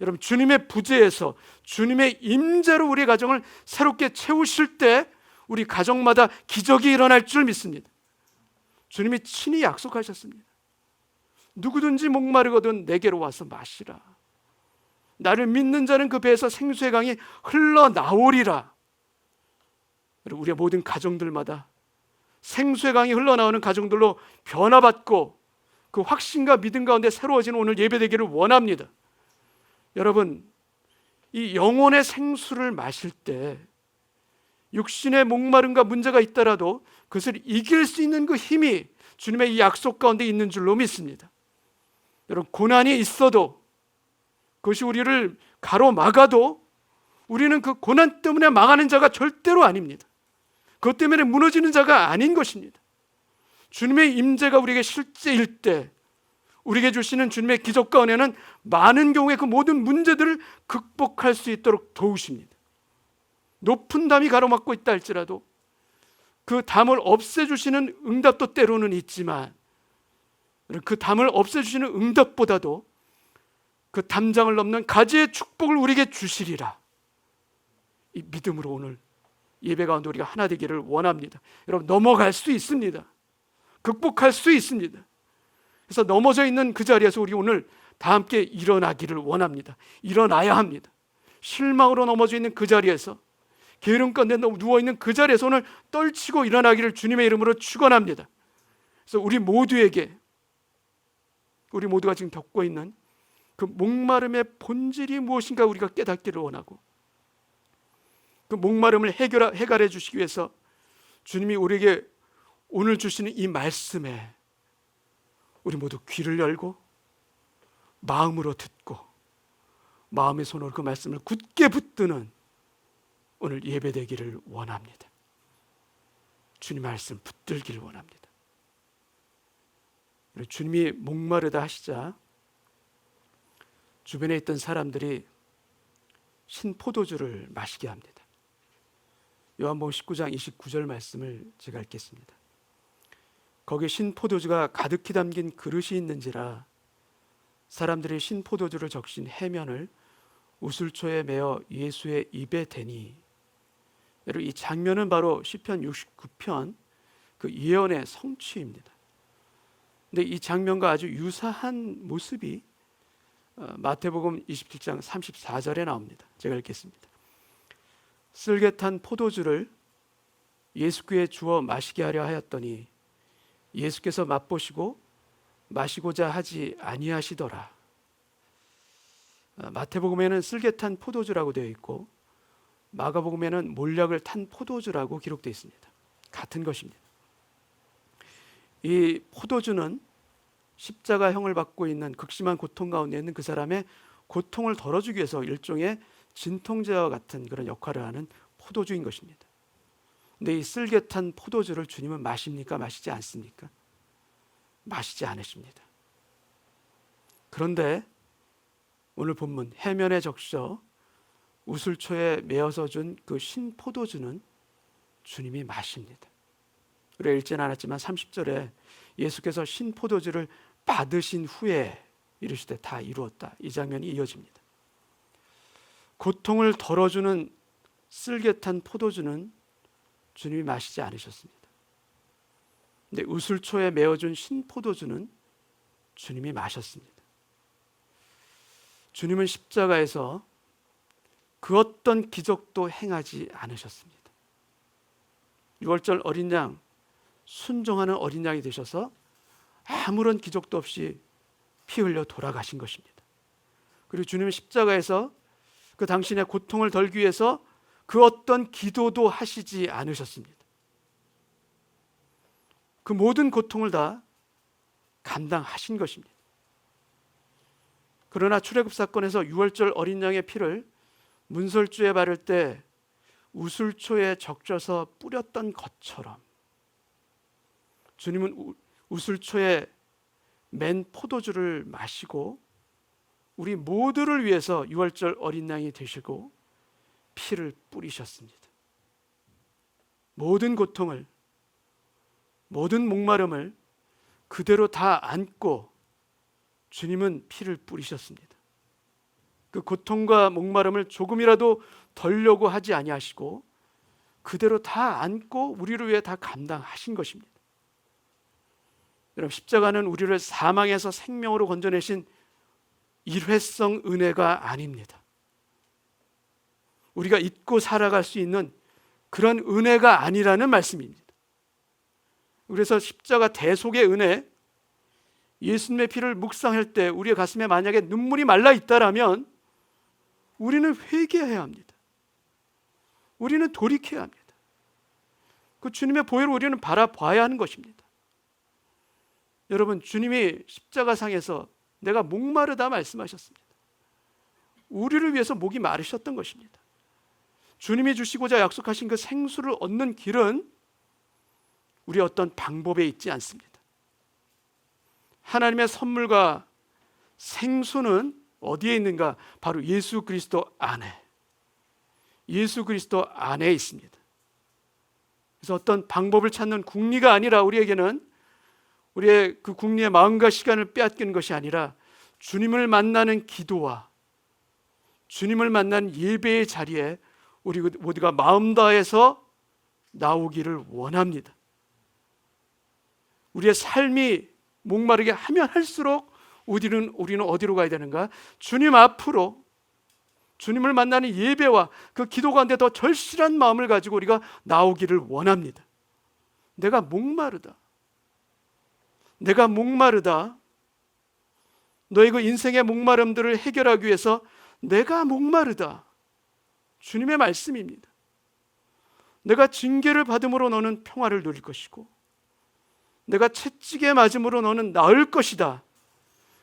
여러분, 주님의 부재에서 주님의 임재로 우리 가정을 새롭게 채우실 때 우리 가정마다 기적이 일어날 줄 믿습니다. 주님이 친히 약속하셨습니다. 누구든지 목마르거든 내게로 와서 마시라. 나를 믿는 자는 그 배에서 생수의 강이 흘러나오리라. 우리의 모든 가정들마다 생수의 강이 흘러나오는 가정들로 변화받고 그 확신과 믿음 가운데 새로워지는 오늘 예배되기를 원합니다. 여러분, 이 영혼의 생수를 마실 때 육신의 목마름과 문제가 있더라도 그것을 이길 수 있는 그 힘이 주님의 이 약속 가운데 있는 줄로 믿습니다. 여러분, 고난이 있어도, 그것이 우리를 가로막아도 우리는 그 고난 때문에 망하는 자가 절대로 아닙니다. 그것 때문에 무너지는 자가 아닌 것입니다. 주님의 임재가 우리에게 실제일 때 우리에게 주시는 주님의 기적 가운데는 많은 경우에 그 모든 문제들을 극복할 수 있도록 도우십니다. 높은 담이 가로막고 있다 할지라도 그 담을 없애주시는 응답도 때로는 있지만, 그 담을 없애주시는 응답보다도 그 담장을 넘는 가지의 축복을 우리에게 주시리라. 이 믿음으로 오늘 예배 가운데 우리가 하나 되기를 원합니다. 여러분, 넘어갈 수 있습니다. 극복할 수 있습니다. 그래서 넘어져 있는 그 자리에서 우리 오늘 다 함께 일어나기를 원합니다. 일어나야 합니다. 실망으로 넘어져 있는 그 자리에서, 게으름 가운데 누워있는 그 자리에서 오늘 떨치고 일어나기를 주님의 이름으로 축원합니다. 그래서 우리 모두에게, 우리 모두가 지금 겪고 있는 그 목마름의 본질이 무엇인가 우리가 깨닫기를 원하고, 그 목마름을 해결해 주시기 위해서 주님이 우리에게 오늘 주시는 이 말씀에 우리 모두 귀를 열고 마음으로 듣고 마음의 손으로 그 말씀을 굳게 붙드는 오늘 예배되기를 원합니다. 주님 말씀 붙들기를 원합니다. 주님이 목마르다 하시자 주변에 있던 사람들이 신포도주를 마시게 합니다. 요한복음 19장 29절 말씀을 제가 읽겠습니다. 거기에 신포도주가 가득히 담긴 그릇이 있는지라 사람들이 신포도주를 적신 해면을 우슬초에 메어 예수의 입에 대니. 여러분, 이 장면은 바로 시편 69편 그 예언의 성취입니다. 근데 이 장면과 아주 유사한 모습이 마태복음 27장 34절에 나옵니다. 제가 읽겠습니다. 쓸개 탄 포도주를 예수께 주어 마시게 하려 하였더니 예수께서 맛보시고 마시고자 하지 아니하시더라. 마태복음에는 쓸개 탄 포도주라고 되어 있고 마가복음에는 몰약을 탄 포도주라고 기록되어 있습니다. 같은 것입니다. 이 포도주는 십자가형을 받고 있는 극심한 고통 가운데 있는 그 사람의 고통을 덜어주기 위해서 일종의 진통제와 같은 그런 역할을 하는 포도주인 것입니다. 근데 이 쓸개 탄 포도주를 주님은 마십니까? 마시지 않습니까? 마시지 않으십니다. 그런데 오늘 본문 해면에 적셔 우슬초에 메어서 준 그 신포도주는 주님이 마십니다. 우리가 읽지는 않았지만 30절에 예수께서 신포도주를 받으신 후에 이르시되 다 이루었다. 이 장면이 이어집니다. 고통을 덜어주는 쓸개 탄 포도주는 주님이 마시지 않으셨습니다. 근데 우슬초에 메어준 신포도주는 주님이 마셨습니다. 주님은 십자가에서 그 어떤 기적도 행하지 않으셨습니다. 6월절 어린 양, 순종하는 어린 양이 되셔서 아무런 기적도 없이 피 흘려 돌아가신 것입니다. 그리고 주님은 십자가에서 그 당신의 고통을 덜기 위해서 그 어떤 기도도 하시지 않으셨습니다. 그 모든 고통을 다 감당하신 것입니다. 그러나 출애굽 사건에서 6월절 어린 양의 피를 문설주에 바를 때 우슬초에 적셔서 뿌렸던 것처럼 주님은 우슬초에 맨 포도주를 마시고 우리 모두를 위해서 유월절 어린 양이 되시고 피를 뿌리셨습니다. 모든 고통을, 모든 목마름을 그대로 다 안고 주님은 피를 뿌리셨습니다. 그 고통과 목마름을 조금이라도 덜려고 하지 아니하시고 그대로 다 안고 우리를 위해 다 감당하신 것입니다. 여러분, 십자가는 우리를 사망에서 생명으로 건져내신 일회성 은혜가 아닙니다. 우리가 잊고 살아갈 수 있는 그런 은혜가 아니라는 말씀입니다. 그래서 십자가 대속의 은혜, 예수님의 피를 묵상할 때 우리의 가슴에 만약에 눈물이 말라 있다라면 우리는 회개해야 합니다. 우리는 돌이켜야 합니다. 그 주님의 보혈을 우리는 바라봐야 하는 것입니다. 여러분, 주님이 십자가상에서 내가 목마르다 말씀하셨습니다. 우리를 위해서 목이 마르셨던 것입니다. 주님이 주시고자 약속하신 그 생수를 얻는 길은 우리의 어떤 방법에 있지 않습니다. 하나님의 선물과 생수는 어디에 있는가? 바로 예수 그리스도 안에, 예수 그리스도 안에 있습니다. 그래서 어떤 방법을 찾는 궁리가 아니라 우리에게는 우리의 그 궁리의 마음과 시간을 빼앗기는 것이 아니라 주님을 만나는 기도와 주님을 만나는 예배의 자리에 우리 모두가 마음 다해서 나오기를 원합니다. 우리의 삶이 목마르게 하면 할수록 우리는 어디로 가야 되는가? 주님 앞으로, 주님을 만나는 예배와 그 기도 가운데 더 절실한 마음을 가지고 우리가 나오기를 원합니다. 내가 목마르다. 내가 목마르다. 너의 그 인생의 목마름들을 해결하기 위해서 내가 목마르다. 주님의 말씀입니다. 내가 징계를 받음으로 너는 평화를 누릴 것이고 내가 채찍에 맞음으로 너는 나을 것이다.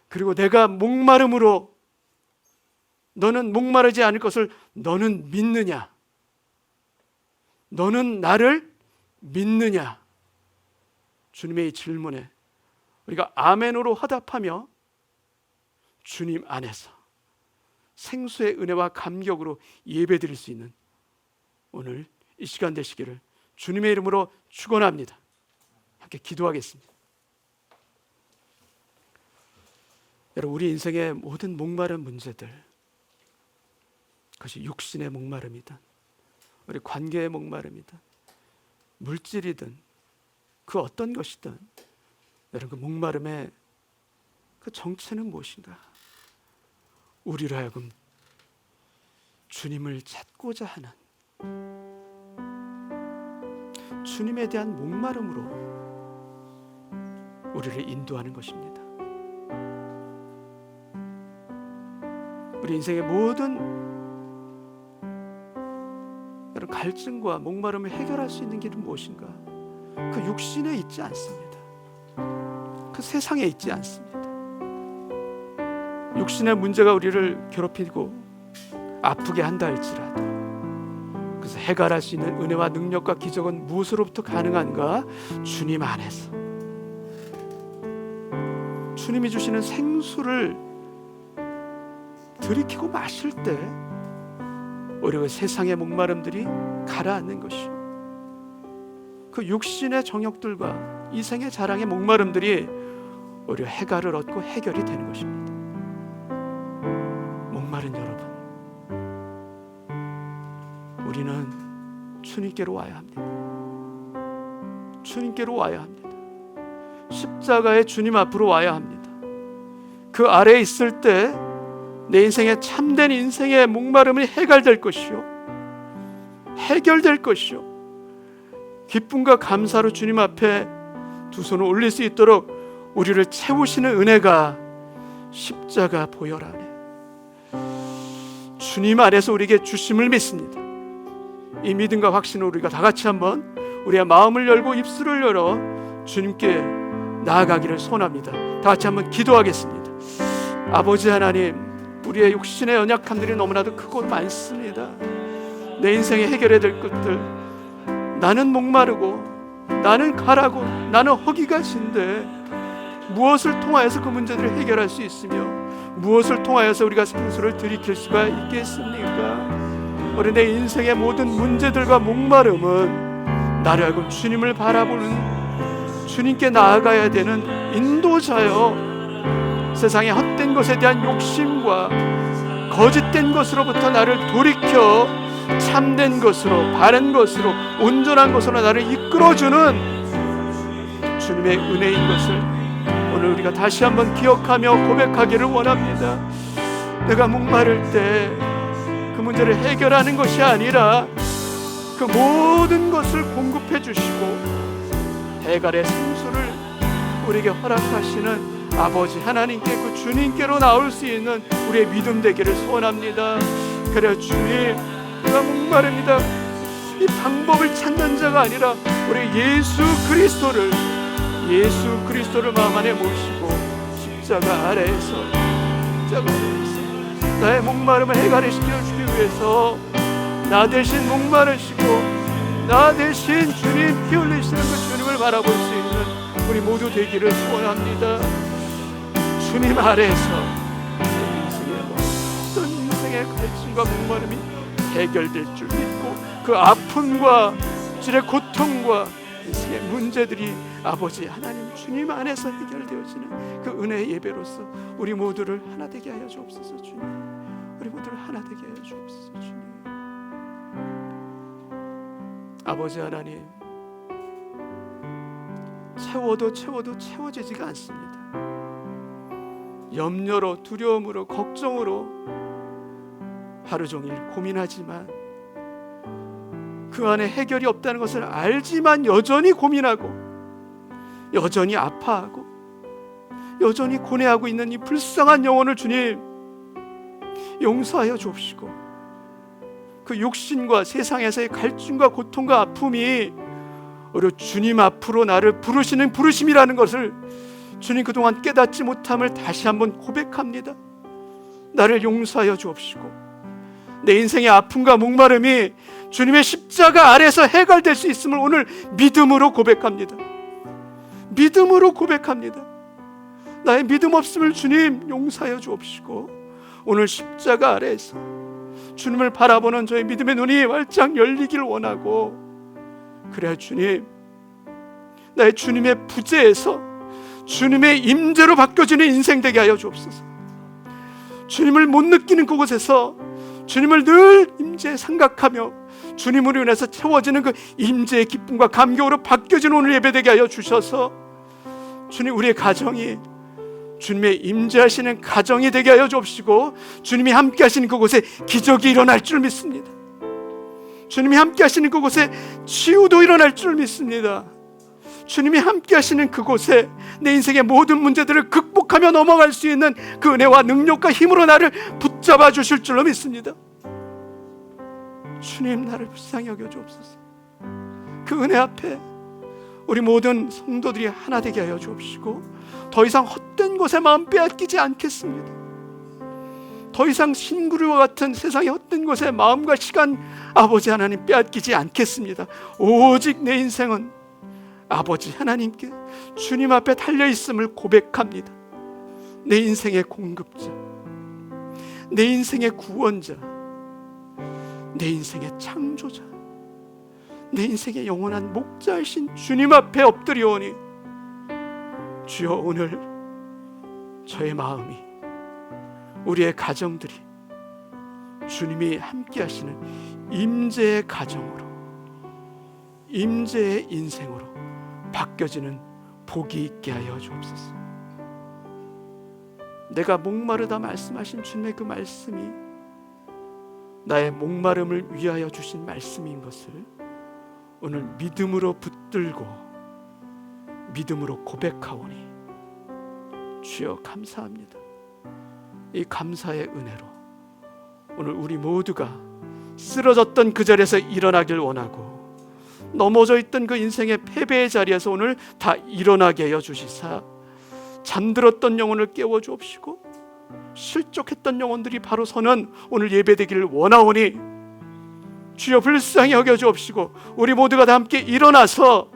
그리고 내가 목마름으로 너는 목마르지 않을 것을 너는 믿느냐? 너는 나를 믿느냐? 주님의 이 질문에 우리가 아멘으로 화답하며 주님 안에서 생수의 은혜와 감격으로 예배드릴 수 있는 오늘 이 시간 되시기를 주님의 이름으로 축원합니다. 함께 기도하겠습니다. 여러분, 우리 인생의 모든 목마른 문제들, 그것이 육신의 목마름이든 우리 관계의 목마름이든 물질이든 그 어떤 것이든 여러분, 그 목마름의 그 정체는 무엇인가? 우리로 하여금 주님을 찾고자 하는 주님에 대한 목마름으로 우리를 인도하는 것입니다. 우리 인생의 모든 여러 갈증과 목마름을 해결할 수 있는 길은 무엇인가? 그 육신에 있지 않습니다. 그 세상에 있지 않습니다. 육신의 문제가 우리를 괴롭히고 아프게 한다 할지라도 그래서 해결할 수 있는 은혜와 능력과 기적은 무엇으로부터 가능한가? 주님 안에서. 주님이 주시는 생수를 들이키고 마실 때 오히려 세상의 목마름들이 가라앉는 것이요, 그 육신의 정욕들과 이생의 자랑의 목마름들이 오히려 해갈을 얻고 해결이 되는 것입니다. 목마른 여러분, 우리는 주님께로 와야 합니다. 주님께로 와야 합니다. 십자가의 주님 앞으로 와야 합니다. 그 아래에 있을 때 내 인생의 참된 인생의 목마름이 해결될 것이요, 해결될 것이요, 기쁨과 감사로 주님 앞에 두 손을 올릴 수 있도록 우리를 채우시는 은혜가 십자가 보혈 안에 주님 안에서 우리에게 주심을 믿습니다. 이 믿음과 확신을 우리가 다 같이 한번 우리의 마음을 열고 입술을 열어 주님께 나아가기를 소원합니다. 다 같이 한번 기도하겠습니다. 아버지 하나님, 우리의 육신의 연약함들이 너무나도 크고 많습니다. 내 인생에 해결해야 될 것들, 나는 목마르고 나는 가라고 나는 허기가 진데 무엇을 통하여서 그 문제들을 해결할 수 있으며 무엇을 통하여서 우리가 생수를 들이킬 수가 있겠습니까? 우리 내 인생의 모든 문제들과 목마름은 나를 하여금 주님을 바라보는, 주님께 나아가야 되는 인도자여, 세상의 헛된 것에 대한 욕심과 거짓된 것으로부터 나를 돌이켜 참된 것으로, 바른 것으로, 온전한 것으로 나를 이끌어주는 주님의 은혜인 것을 오늘 우리가 다시 한번 기억하며 고백하기를 원합니다. 내가 목마를 때 그 문제를 해결하는 것이 아니라 그 모든 것을 공급해 주시고 해갈의 생수를 우리에게 허락하시는 아버지 하나님께, 그 주님께로 나올 수 있는 우리의 믿음 되기를 소원합니다. 그래 주님, 내가 목마릅니다. 이 방법을 찾는 자가 아니라 우리 예수 그리스도를 마음 안에 모시고 십자가 아래에서 나의 목마름을 해결시켜주기 위해서 나 대신 목마르시고 나 대신 주님 피 흘리시는 그 주님을 바라볼 수 있는 우리 모두 되기를 소원합니다. 주님 아래에서 어떤 인생의 갈증과 목마름이 해결될 줄 믿고 그 아픔과 질의 고통과 인생의 문제들이 아버지 하나님 주님 안에서 해결되어지는 그 은혜의 예배로서 우리 모두를 하나 되게 하여 주옵소서. 주님, 우리 모두를 하나 되게 하여 주옵소서. 주님, 아버지 하나님, 채워도 채워지지가 않습니다. 염려로, 두려움으로, 걱정으로 하루 종일 고민하지만 그 안에 해결이 없다는 것을 알지만 여전히 고민하고 여전히 아파하고 여전히 고뇌하고 있는 이 불쌍한 영혼을 주님 용서하여 주옵시고, 그 육신과 세상에서의 갈증과 고통과 아픔이 오히려 주님 앞으로 나를 부르시는 부르심이라는 것을 주님 그동안 깨닫지 못함을 다시 한번 고백합니다. 나를 용서하여 주옵시고 내 인생의 아픔과 목마름이 주님의 십자가 아래서 해결될 수 있음을 오늘 믿음으로 고백합니다. 믿음으로 고백합니다. 나의 믿음 없음을 주님 용서하여 주옵시고 오늘 십자가 아래에서 주님을 바라보는 저의 믿음의 눈이 활짝 열리기를 원하고, 그래야 주님, 나의 주님의 부재에서 주님의 임재로 바뀌어지는 인생 되게 하여 주옵소서. 주님을 못 느끼는 그곳에서 주님을 늘 임재에 생각하며 주님으로 인해서 채워지는 그 임재의 기쁨과 감격으로 바뀌어지는 오늘 예배되게 하여 주셔서 주님, 우리의 가정이 주님의 임재하시는 가정이 되게 하여 주옵시고 주님이 함께 하시는 그곳에 기적이 일어날 줄 믿습니다. 주님이 함께 하시는 그곳에 치유도 일어날 줄 믿습니다. 주님이 함께 하시는 그곳에 내 인생의 모든 문제들을 극복하며 넘어갈 수 있는 그 은혜와 능력과 힘으로 나를 붙잡아 주실 줄로 믿습니다. 주님, 나를 불쌍히 여겨 주옵소서. 그 은혜 앞에 우리 모든 성도들이 하나 되게 하여 주옵시고 더 이상 헛된 것에 마음 빼앗기지 않겠습니다. 더 이상 신구류와 같은 세상의 헛된 것에 마음과 시간 아버지 하나님 빼앗기지 않겠습니다. 오직 내 인생은 아버지 하나님께 주님 앞에 달려있음을 고백합니다. 내 인생의 공급자, 내 인생의 구원자, 내 인생의 창조자, 내 인생의 영원한 목자이신 주님 앞에 엎드리오니 주여, 오늘 저의 마음이, 우리의 가정들이 주님이 함께 하시는 임재의 가정으로, 임재의 인생으로 바뀌어지는 복이 있게 하여 주옵소서. 내가 목마르다 말씀하신 주님의 그 말씀이 나의 목마름을 위하여 주신 말씀인 것을 오늘 믿음으로 붙들고 믿음으로 고백하오니 주여 감사합니다. 이 감사의 은혜로 오늘 우리 모두가 쓰러졌던 그 자리에서 일어나길 원하고 넘어져 있던 그 인생의 패배의 자리에서 오늘 다 일어나게 하여 주시사 잠들었던 영혼을 깨워 주옵시고 실족했던 영혼들이 바로 서는 오늘 예배되기를 원하오니 주여 불쌍히 여겨 주옵시고 우리 모두가 다 함께 일어나서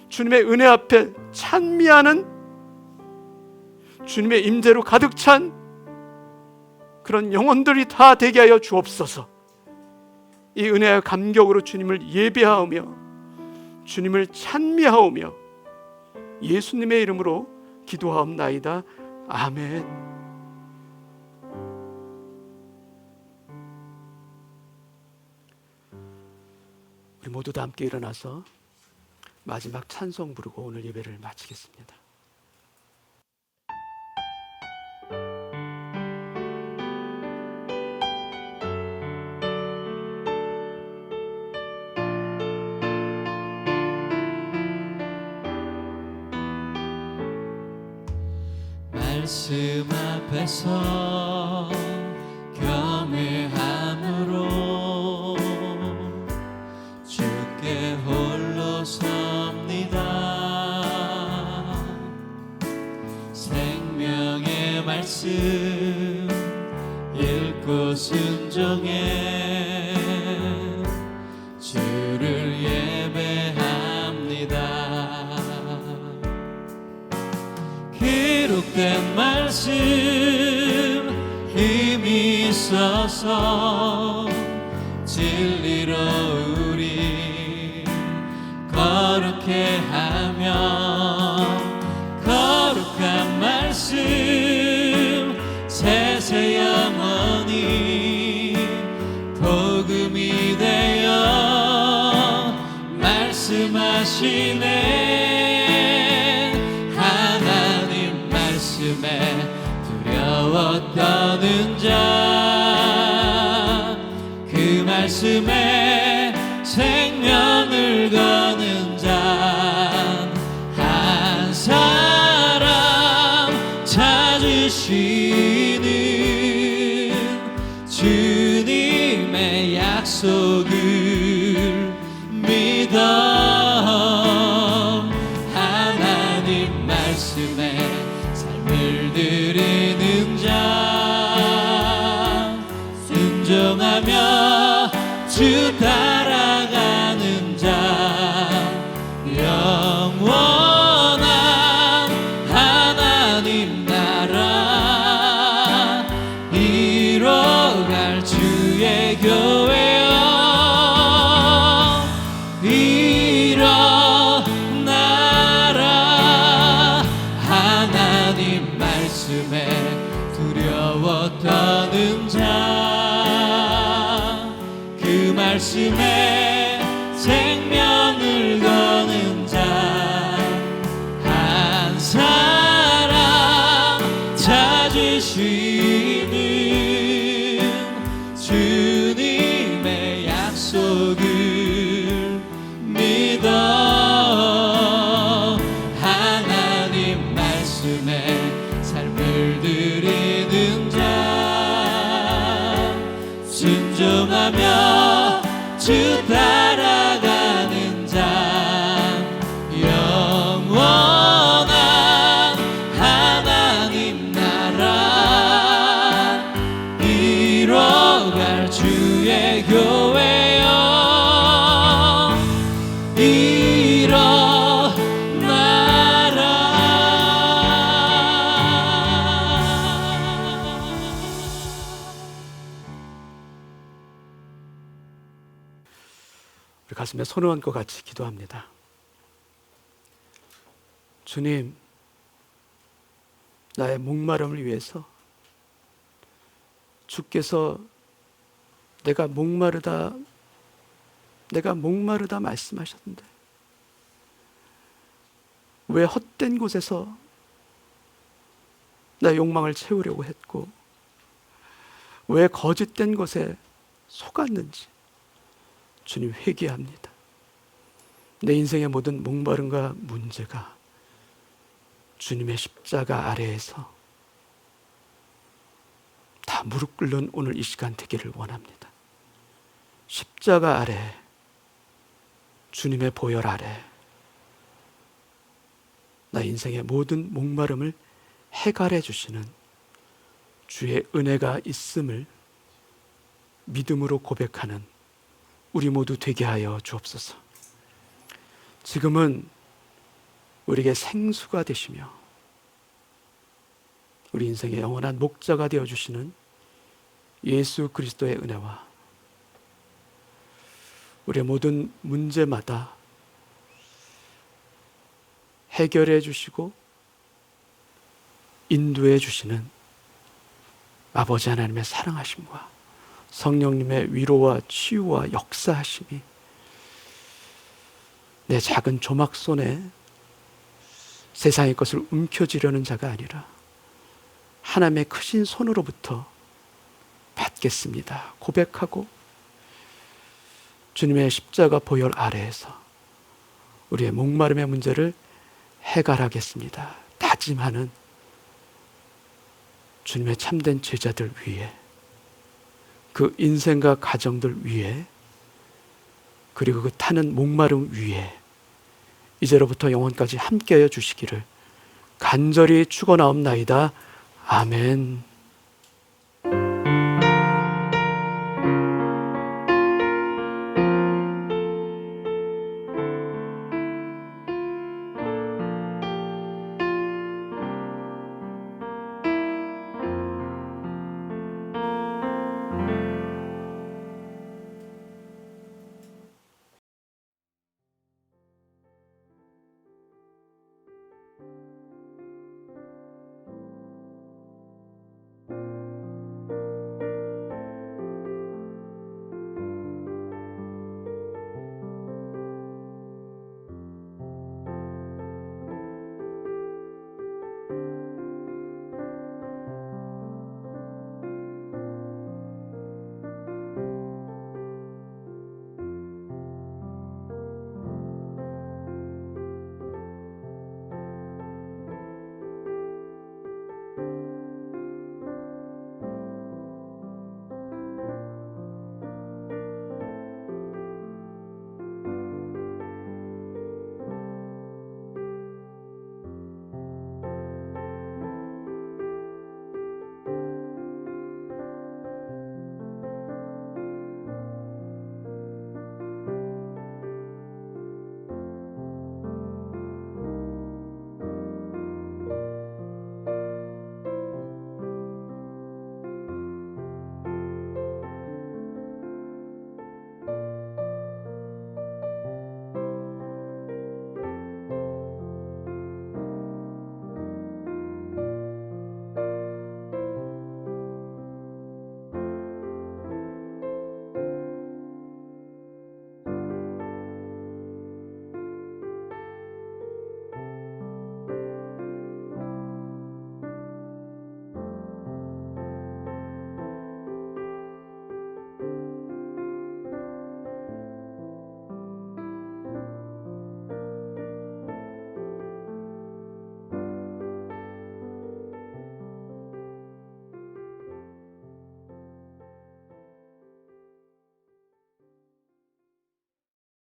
주님의 은혜 앞에 찬미하는, 주님의 임재로 가득 찬 그런 영혼들이 다 되게 하여 주옵소서. 이 은혜와 감격으로 주님을 예배하오며 주님을 찬미하오며 예수님의 이름으로 기도하옵나이다. 아멘. 우리 모두 다 함께 일어나서 마지막 찬송 부르고 오늘 예배를 마치겠습니다. 말씀 앞에서 겸회함으로 주께 홀로 섭니다. 생명의 말씀 읽고 순종해 주를 예배합니다. 기록된 말씀 힘이 있어서 진리로 우리 거룩해 하며 거룩한 말씀 세세 영원히 복음이 되어 말씀하시네. 하나님 말씀에 두려워 떠는 자, 그 말씀에 생명을 거는 자, 한 사람 찾으시는 주님의 약속을 믿어 하나님 말씀에 삶을 드리는 자, 순종하며 주 따라가는 자, 영원한 하나님 나라 이뤄갈 주의 교회여 일어나라. 하나님 말씀에 두려워 떠는 자, 그 말씀에 생명을 거는 자, 한 사람 찾으시는 주님의 약속을 믿어 하나님 말씀에 삶을 드리는 자, 순종하며 주 따라가는 자, 영원한 하나님 나라 이뤄갈 주의 교회여 일어나라. 우리 가슴에 손을 얹고 같이 기도합니다. 주님, 나의 목마름을 위해서 주께서 내가 목마르다 말씀하셨는데 왜 헛된 곳에서 내 욕망을 채우려고 했고 왜 거짓된 것에 속았는지 주님 회개합니다. 내 인생의 모든 목마름과 문제가 주님의 십자가 아래에서 다 무릎 꿇는 오늘 이 시간 되기를 원합니다. 십자가 아래, 주님의 보혈 아래 나 인생의 모든 목마름을 해결해 주시는 주의 은혜가 있음을 믿음으로 고백하는 우리 모두 되게 하여 주옵소서. 지금은 우리에게 생수가 되시며 우리 인생의 영원한 목자가 되어주시는 예수 그리스도의 은혜와 우리의 모든 문제마다 해결해 주시고 인도해 주시는 아버지 하나님의 사랑하심과 성령님의 위로와 치유와 역사하심이 내 작은 조막 손에 세상의 것을 움켜쥐려는 자가 아니라 하나님의 크신 손으로부터 받겠습니다 고백하고 주님의 십자가 보혈 아래에서 우리의 목마름의 문제를 해결하겠습니다 다짐하는 주님의 참된 제자들 위해, 그 인생과 가정들 위해, 그리고 그 타는 목마름 위에 이제로부터 영원까지 함께하여 주시기를 간절히 축원하옵나이다. 아멘.